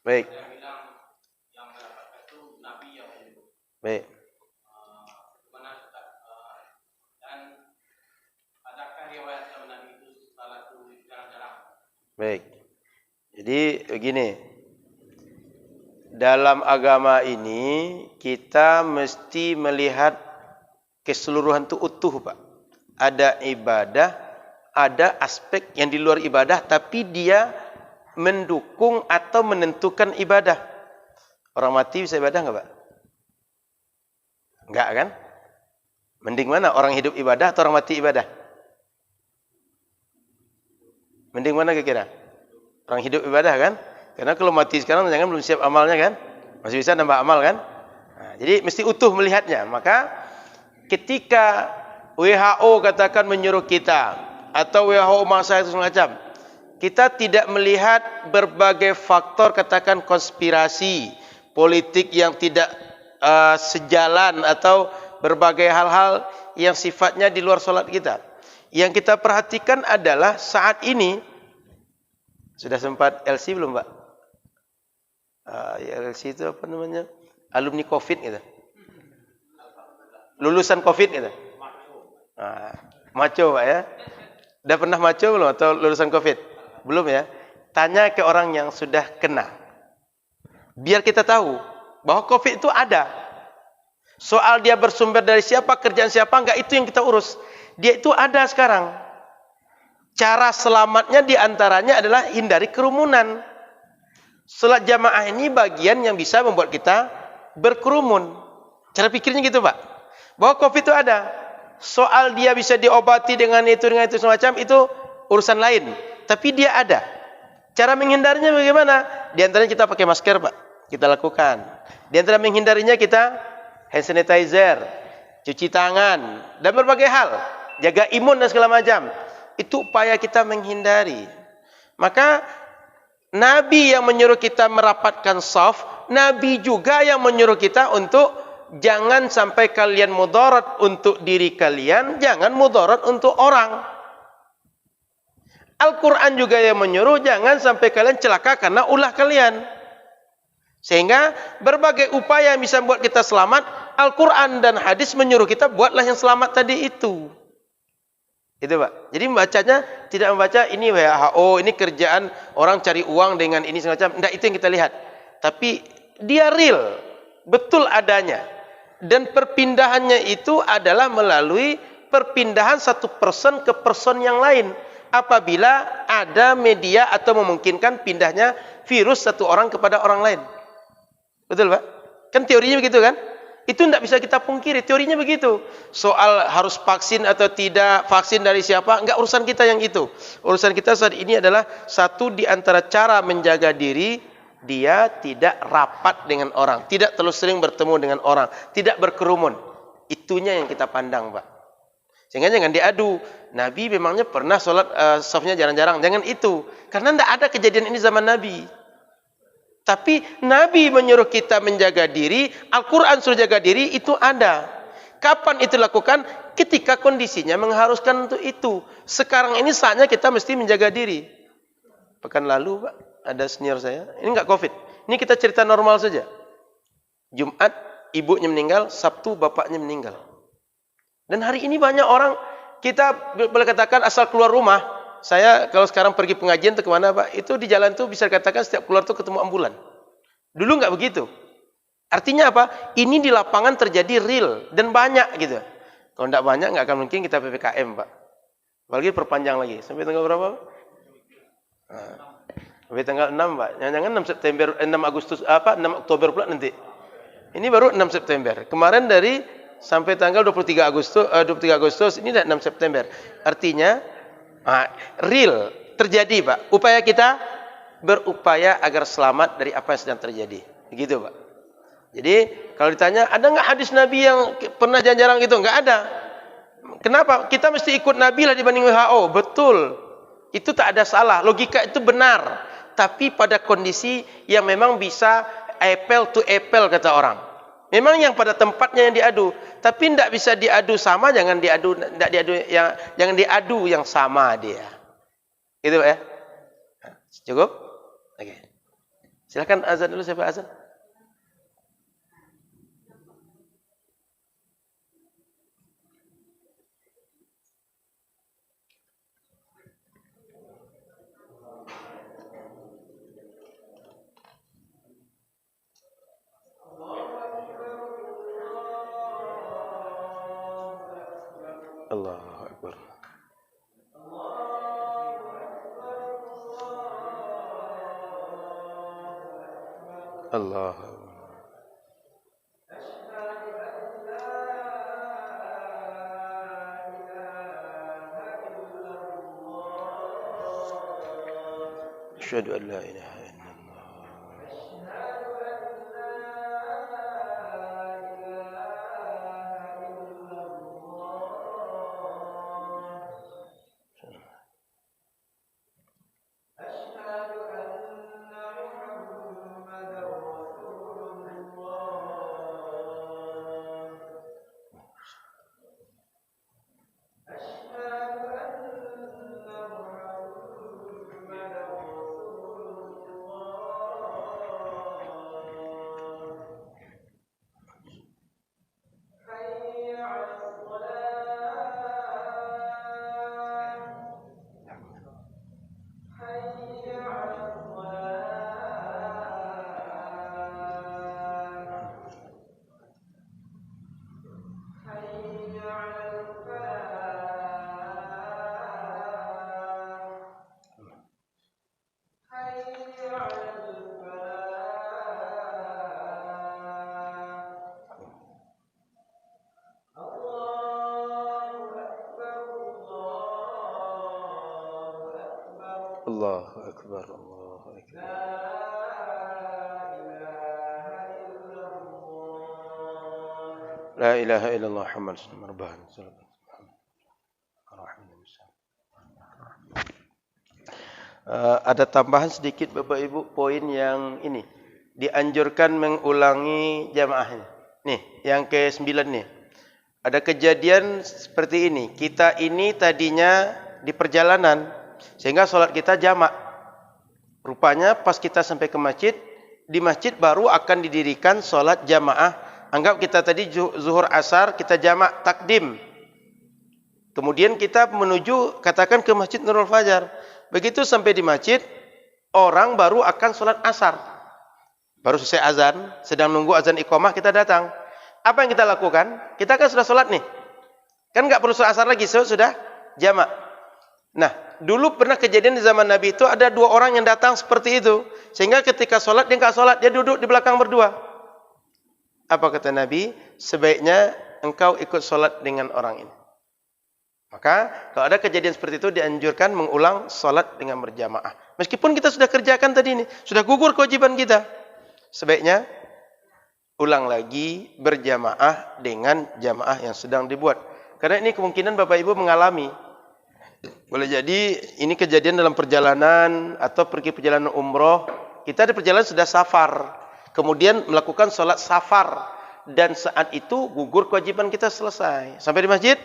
[SPEAKER 1] Baik.
[SPEAKER 2] Saya bilang yang mendapatkan itu Nabi yang menyebut.
[SPEAKER 1] Baik.
[SPEAKER 2] Mana dan adakah riwayat yang Nabi itu salah satu jarang-jarang?
[SPEAKER 1] Baik. Jadi begini. Dalam agama ini kita mesti melihat keseluruhan itu utuh, Pak. Ada ibadah, ada aspek yang di luar ibadah tapi dia mendukung atau menentukan ibadah. Orang mati bisa ibadah enggak, Pak? Enggak kan? Mending mana? Orang hidup ibadah atau orang mati ibadah? Mending mana kira-kira? Orang hidup ibadah kan? Karena kalau mati sekarang jangan belum siap amalnya kan? Masih bisa nambah amal kan? Nah, jadi mesti utuh melihatnya. Maka ketika WHO katakan menyuruh kita atau WHO masa itu semacam, kita tidak melihat berbagai faktor katakan konspirasi politik yang tidak sejalan atau berbagai hal-hal yang sifatnya di luar solat kita. Yang kita perhatikan adalah saat ini sudah sempat LC belum, Pak? LC itu apa namanya? Alumni COVID gitu. Lulusan COVID gitu. Maco, Pak ya. Udah pernah maco belum atau lulusan COVID? Belum ya? Tanya ke orang yang sudah kena. Biar kita tahu bahwa COVID itu ada. Soal dia bersumber dari siapa, kerjaan siapa, enggak itu yang kita urus. Dia itu ada sekarang. Cara selamatnya diantaranya adalah hindari kerumunan. Salat jamaah ini bagian yang bisa membuat kita berkerumun. Cara pikirnya gitu, Pak. Bahwa COVID itu ada. Soal dia bisa diobati dengan itu semacam itu urusan lain. Tapi dia ada. Cara menghindarinya bagaimana? Di antaranya kita pakai masker, Pak. Kita lakukan. Di antara menghindarinya kita hand sanitizer, cuci tangan, dan berbagai hal. Jaga imun dan segala macam. Itu upaya kita menghindari. Maka Nabi yang menyuruh kita merapatkan shaf, Nabi juga yang menyuruh kita untuk jangan sampai kalian mudarat untuk diri kalian, jangan mudarat untuk orang. Al-Quran juga yang menyuruh jangan sampai kalian celaka karena ulah kalian. Sehingga berbagai upaya yang bisa membuat kita selamat, Al-Quran dan hadis menyuruh kita buatlah yang selamat tadi itu. Itu, Pak. Jadi membacanya tidak membaca ini WHO, ini kerjaan orang cari uang dengan ini semacam. Tidak, itu yang kita lihat. Tapi dia real, betul adanya. Dan perpindahannya itu adalah melalui perpindahan satu person ke person yang lain. Apabila ada media atau memungkinkan pindahnya virus satu orang kepada orang lain. Betul, Pak? Kan teorinya begitu kan? Itu tidak bisa kita pungkiri, teorinya begitu. Soal harus vaksin atau tidak, vaksin dari siapa, enggak urusan kita yang itu. Urusan kita saat ini adalah satu di antara cara menjaga diri, dia tidak rapat dengan orang, tidak terlalu sering bertemu dengan orang, tidak berkerumun. Itunya yang kita pandang, Pak. Sehingga jangan diadu. Nabi memangnya pernah sholat safnya jarang-jarang, jangan itu. Karena tidak ada kejadian ini zaman Nabi. Tapi Nabi menyuruh kita menjaga diri, Al-Quran suruh jaga diri, itu ada. Kapan itu lakukan? Ketika kondisinya mengharuskan untuk itu. Sekarang ini saatnya kita mesti menjaga diri. Pekan lalu, Pak, ada senior saya, ini enggak COVID. Ini kita cerita normal saja. Jumat, ibunya meninggal, Sabtu, bapaknya meninggal. Dan hari ini banyak orang, kita boleh katakan asal keluar rumah, saya kalau sekarang pergi pengajian tuh kemana, Pak? Itu di jalan tuh bisa katakan setiap keluar tuh ketemu ambulan. Dulu enggak begitu. Artinya apa? Ini di lapangan terjadi real dan banyak gitu. Kalau enggak banyak enggak akan mungkin kita PPKM, Pak. Apalagi perpanjang lagi. Sampai tanggal berapa? Sampai tanggal 6, Pak. Jangan-jangan 6 September, 6 Agustus, 6 Oktober pula nanti. Ini baru 6 September. Kemarin dari sampai tanggal 23 Agustus, ini dah 6 September. Artinya real terjadi, Pak. Upaya kita berupaya agar selamat dari apa yang sedang terjadi. Begitu, Pak. Jadi kalau ditanya ada nggak hadis Nabi yang pernah jarang-jarang gitu? Nggak ada. Kenapa? Kita mesti ikut Nabi lah dibanding WHO. Betul. Itu tak ada salah. Logika itu benar. Tapi pada kondisi yang memang bisa apple to apple kata orang. Memang yang pada tempatnya yang diadu, tapi tidak bisa diadu sama, jangan diadu yang sama dia. Itu Pak ya? Cukup? Oke. Silakan azan dulu, siapa azan? Allahu Akbar. Allah. Asyhadu an la ilaha illallah. Allahu Akbar, Allahu Akbar. La ilaha illallah Muhammad sallallahu alaihi wasallam. Ada tambahan sedikit Bapak Ibu, poin yang ini dianjurkan mengulangi jamaahnya. Nih, yang ke-9 nih. Ada kejadian seperti ini. Kita ini tadinya di perjalanan sehingga sholat kita jamak. Rupanya pas kita sampai ke masjid, di masjid baru akan didirikan sholat jamaah. Anggap kita tadi zuhur asar, kita jamak takdim. Kemudian kita menuju katakan ke Masjid Nurul Fajar. Begitu sampai di masjid, orang baru akan sholat asar. Baru selesai azan, sedang nunggu azan iqamah, kita datang. Apa yang kita lakukan? Kita kan sudah sholat nih. Kan nggak perlu sholat asar lagi, sudah jamak. Nah, dulu pernah kejadian di zaman Nabi itu ada 2 orang yang datang seperti itu. Sehingga ketika sholat, dia nggak sholat, dia duduk di belakang berdua. Apa kata Nabi? Sebaiknya engkau ikut sholat dengan orang ini. Maka kalau ada kejadian seperti itu dianjurkan mengulang sholat dengan berjamaah. Meskipun kita sudah kerjakan tadi ini, sudah gugur kewajiban kita. Sebaiknya ulang lagi berjamaah dengan jamaah yang sedang dibuat. Karena ini kemungkinan Bapak Ibu mengalami. Boleh jadi ini kejadian dalam perjalanan atau pergi perjalanan umroh. Kita di perjalanan sudah safar. Kemudian melakukan sholat safar. Dan saat itu gugur kewajiban kita selesai. Sampai di masjid.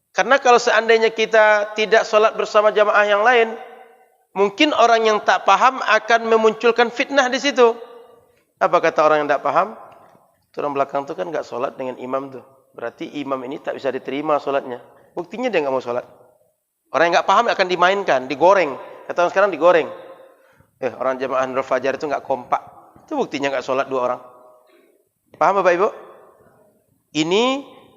[SPEAKER 1] Karena kalau seandainya kita tidak sholat bersama jamaah yang lain, mungkin orang yang tak paham akan memunculkan fitnah di situ. Apa kata orang yang tak paham? Itu orang belakang itu kan nggak sholat dengan imam tuh. Berarti imam ini tak bisa diterima sholatnya. Buktinya dia nggak mau sholat. Orang yang nggak paham akan dimainkan, digoreng. Kata orang sekarang digoreng. Orang jamaah Nurul Fajar itu nggak kompak. Itu buktinya nggak sholat 2 orang. Paham Bapak Ibu? Ini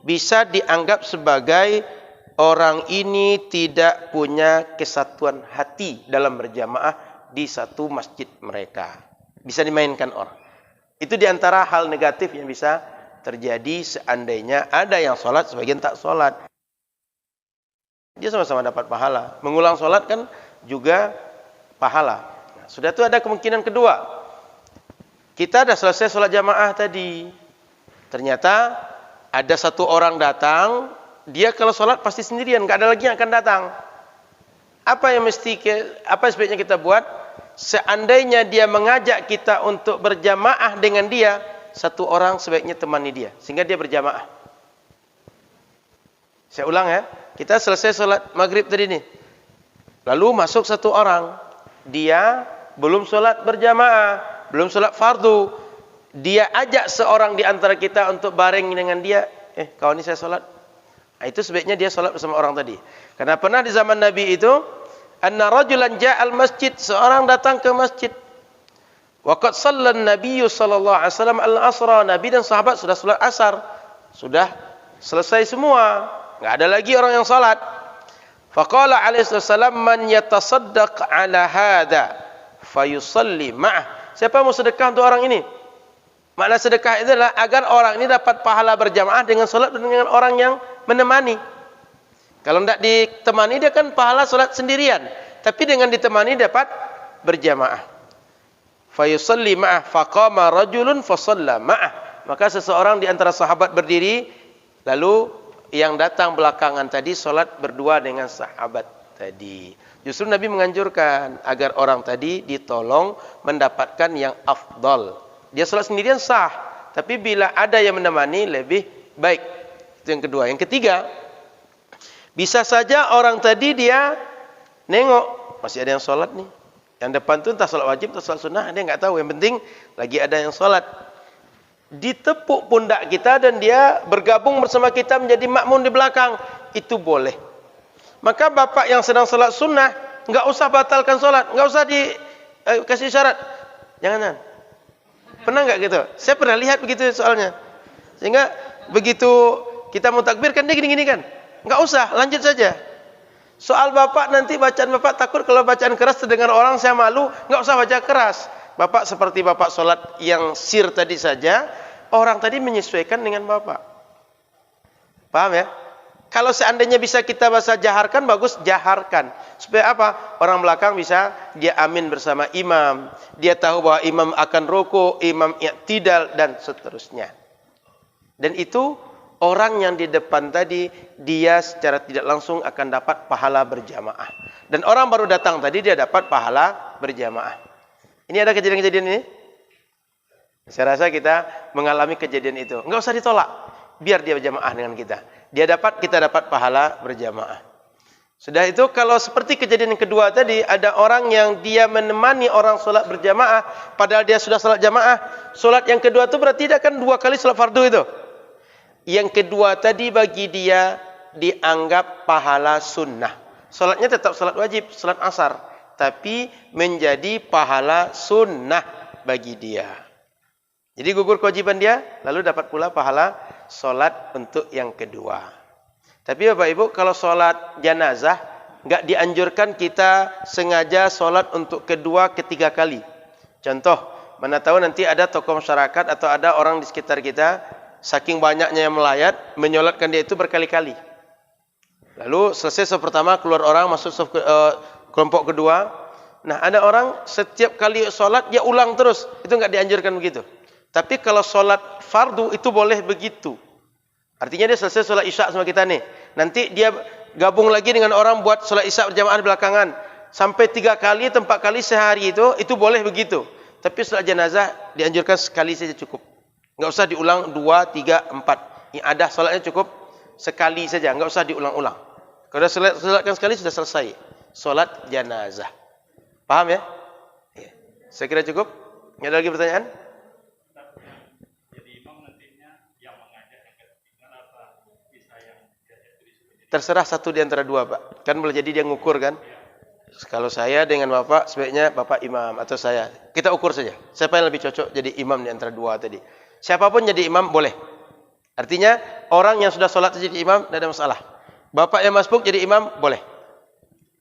[SPEAKER 1] bisa dianggap sebagai orang ini tidak punya kesatuan hati dalam berjamaah di satu masjid mereka. Bisa dimainkan orang. Itu diantara hal negatif yang bisa terjadi seandainya ada yang sholat, sebagian tak sholat. Dia sama-sama dapat pahala. Mengulang sholat kan juga pahala. Nah, sudah itu ada kemungkinan kedua. Kita sudah selesai sholat jamaah tadi. Ternyata ada 1 orang datang. Dia kalau sholat pasti sendirian, nggak ada lagi yang akan datang. Apa yang sebaiknya kita buat? Seandainya dia mengajak kita untuk berjamaah dengan dia, 1 orang sebaiknya temani dia, sehingga dia berjamaah. Saya ulang ya, kita selesai sholat maghrib tadi nih. Lalu masuk satu orang, dia belum sholat berjamaah, belum sholat fardu. Dia ajak seorang di antara kita untuk bareng dengan dia. Kawan ini saya sholat. Nah, itu sebaiknya dia sholat bersama orang tadi. Karena pernah di zaman Nabi itu, anna rajulan ja'al masjid, seorang datang ke masjid. Waqad sallan Nabi sallallahu alaihi wasallam al-asra, Nabi dan sahabat sudah sholat asar. Sudah selesai semua, enggak ada lagi orang yang sholat. Faqala alaihi wasallam man yatasaddaq ala hadha fayusalli ma'ah. Siapa mau sedekah untuk orang ini? Makna sedekah itu adalah agar orang ini dapat pahala berjamaah dengan solat dengan orang yang menemani. Kalau tidak ditemani dia kan pahala solat sendirian, tapi dengan ditemani dapat berjamaah. Fayusalli ma'ah faqama rajulun fasalla ma'ah. Maka seseorang di antara sahabat berdiri, lalu yang datang belakangan tadi solat berdua dengan sahabat tadi. Justru Nabi menganjurkan agar orang tadi ditolong mendapatkan yang afdal. Dia solat sendirian sah, tapi bila ada yang menemani lebih baik. Itu yang kedua. Yang ketiga, bisa saja orang tadi dia nengok masih ada yang solat nih. Yang depan tu entah solat wajib atau solat sunnah, dia enggak tahu. Yang penting lagi ada yang solat. Ditepuk pundak kita dan dia bergabung bersama kita menjadi makmum di belakang, itu boleh. Maka bapak yang sedang solat sunnah enggak usah batalkan solat, enggak usah dikasih syarat. Jangan. Pernah enggak gitu? Saya pernah lihat begitu soalnya. Sehingga begitu kita mau takbir kan dia gini-gini kan. Enggak usah, lanjut saja. Soal bapak nanti bacaan bapak takut kalau bacaan keras terdengar orang saya malu, enggak usah baca keras. Bapak seperti bapak solat yang sir tadi saja, orang tadi menyesuaikan dengan bapak. Paham ya? Kalau seandainya bisa kita bahasa jaharkan, bagus jaharkan. Supaya apa? Orang belakang bisa dia amin bersama imam. Dia tahu bahwa imam akan rukuk, imam i'tidal dan seterusnya. Dan itu orang yang di depan tadi, dia secara tidak langsung akan dapat pahala berjamaah. Dan orang baru datang tadi, dia dapat pahala berjamaah. Ini ada kejadian-kejadian ini? Saya rasa kita mengalami kejadian itu. Enggak usah ditolak. Biar dia berjamaah dengan kita. Kita dapat pahala berjamaah. Sudah itu kalau seperti kejadian yang kedua tadi, ada orang yang dia menemani orang solat berjamaah, padahal dia sudah solat jamaah. Solat yang kedua itu berarti dia kan 2 kali solat fardu itu. Yang kedua tadi bagi dia dianggap pahala sunnah. Solatnya tetap solat wajib, solat asar. Tapi menjadi pahala sunnah bagi dia. Jadi gugur kewajiban dia, lalu dapat pula pahala solat untuk yang kedua. Tapi Bapak Ibu, kalau solat jenazah, enggak dianjurkan kita sengaja solat untuk kedua, ketiga kali. Contoh, mana tahu nanti ada tokoh masyarakat atau ada orang di sekitar kita, saking banyaknya yang melayat, menyolatkan dia itu berkali-kali. Lalu selesai sof pertama, keluar orang, masuk sof kelompok kedua. Nah, ada orang setiap kali solat dia ulang terus. Itu enggak dianjurkan begitu. Tapi kalau solat fardu itu boleh begitu. Artinya dia selesai solat isya sama kita nih. Nanti dia gabung lagi dengan orang buat solat isya berjamaah di belakangan. Sampai 3 kali, 4 kali sehari itu boleh begitu. Tapi solat jenazah dianjurkan sekali saja cukup. Enggak usah diulang 2, 3, 4. Yang ada solatnya cukup sekali saja. Enggak usah diulang-ulang. Kalau solatkan sekali sudah selesai. Solat jenazah. Paham ya? Ya. Saya kira cukup. Ada lagi pertanyaan? Terserah satu di antara dua, Pak. Kan boleh jadi dia ngukur kan. Kalau saya dengan Bapak, sebaiknya Bapak imam atau saya. Kita ukur saja. Siapa yang lebih cocok jadi imam di antara dua tadi. Siapapun jadi imam boleh. Artinya orang yang sudah sholat jadi imam tidak ada masalah. Bapak yang masbuk jadi imam boleh.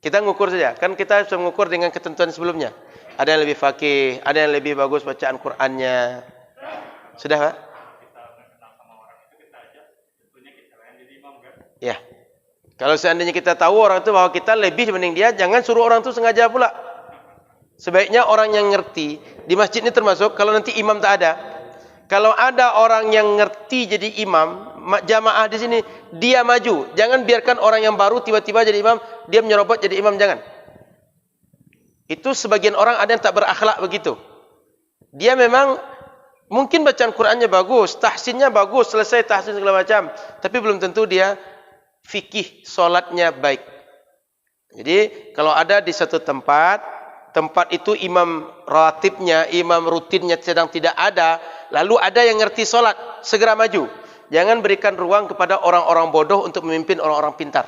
[SPEAKER 1] Kita ngukur saja. Kan kita bisa mengukur dengan ketentuan sebelumnya. Ada yang lebih faqih, ada yang lebih bagus bacaan Qur'annya. Sudah, Pak? Ya. Kalau seandainya kita tahu orang itu bahwa kita lebih dibanding dia, jangan suruh orang itu sengaja pula. Sebaiknya orang yang ngerti. Di masjid ini termasuk, kalau nanti imam tak ada. Kalau ada orang yang ngerti jadi imam, jamaah di sini, dia maju. Jangan biarkan orang yang baru tiba-tiba jadi imam, dia menyerobot jadi imam, jangan. Itu sebagian orang ada yang tak berakhlak begitu. Dia memang mungkin bacaan Qur'annya bagus, tahsinnya bagus, selesai tahsin segala macam. Tapi belum tentu dia fikih solatnya baik. Jadi kalau ada di satu tempat itu imam ratibnya, imam rutinnya sedang tidak ada, lalu ada yang ngerti solat, segera maju. Jangan berikan ruang kepada orang-orang bodoh untuk memimpin orang-orang pintar.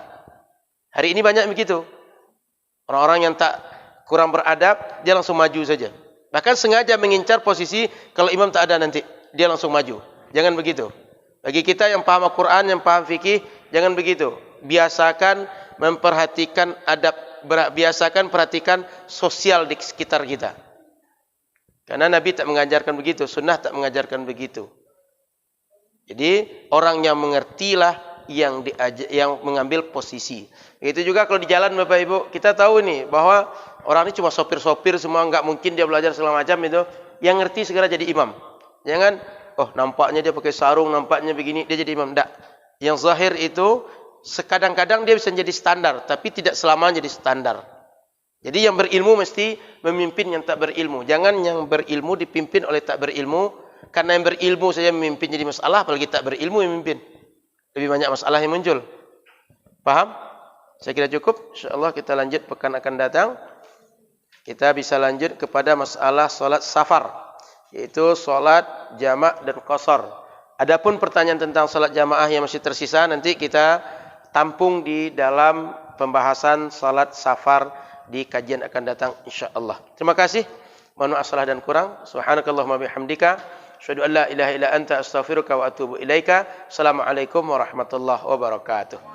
[SPEAKER 1] Hari ini banyak begitu. Orang-orang yang kurang beradab, dia langsung maju saja. Bahkan sengaja mengincar posisi kalau imam tak ada nanti, dia langsung maju. Jangan begitu. Bagi kita yang paham Al-Quran, yang paham fikih, jangan begitu. Biasakan memperhatikan adab, biasakan perhatikan sosial di sekitar kita. Karena Nabi tak mengajarkan begitu, sunnah tak mengajarkan begitu. Jadi orang yang mengertilah yang mengambil posisi. Itu juga kalau di jalan Bapak Ibu, kita tahu nih bahwa orang ini cuma sopir-sopir semua, enggak mungkin dia belajar segala macam itu. Yang ngerti segera jadi imam. Jangan, oh nampaknya dia pakai sarung, nampaknya begini, dia jadi imam. Enggak. Yang zahir itu sekadang-kadang dia bisa jadi standar, tapi tidak selamanya jadi standar. Jadi yang berilmu mesti memimpin yang tak berilmu. Jangan yang berilmu dipimpin oleh tak berilmu. Karena yang berilmu saja memimpin jadi masalah, apalagi tak berilmu yang memimpin. Lebih banyak masalah yang muncul. Paham? Saya kira cukup. InsyaAllah kita lanjut pekan akan datang. Kita bisa lanjut kepada masalah solat safar. Yaitu solat jamak dan qasar. Adapun pertanyaan tentang solat jamaah yang masih tersisa, nanti kita tampung di dalam pembahasan solat safar di kajian akan datang insyaAllah. Terima kasih. Mohon maaf salah dan kurang. Subhanakallahumma bihamdika. Asyhadu an la ilaha illa anta astaghfiruka wa atubu ilaika. Assalamualaikum warahmatullahi wabarakatuh.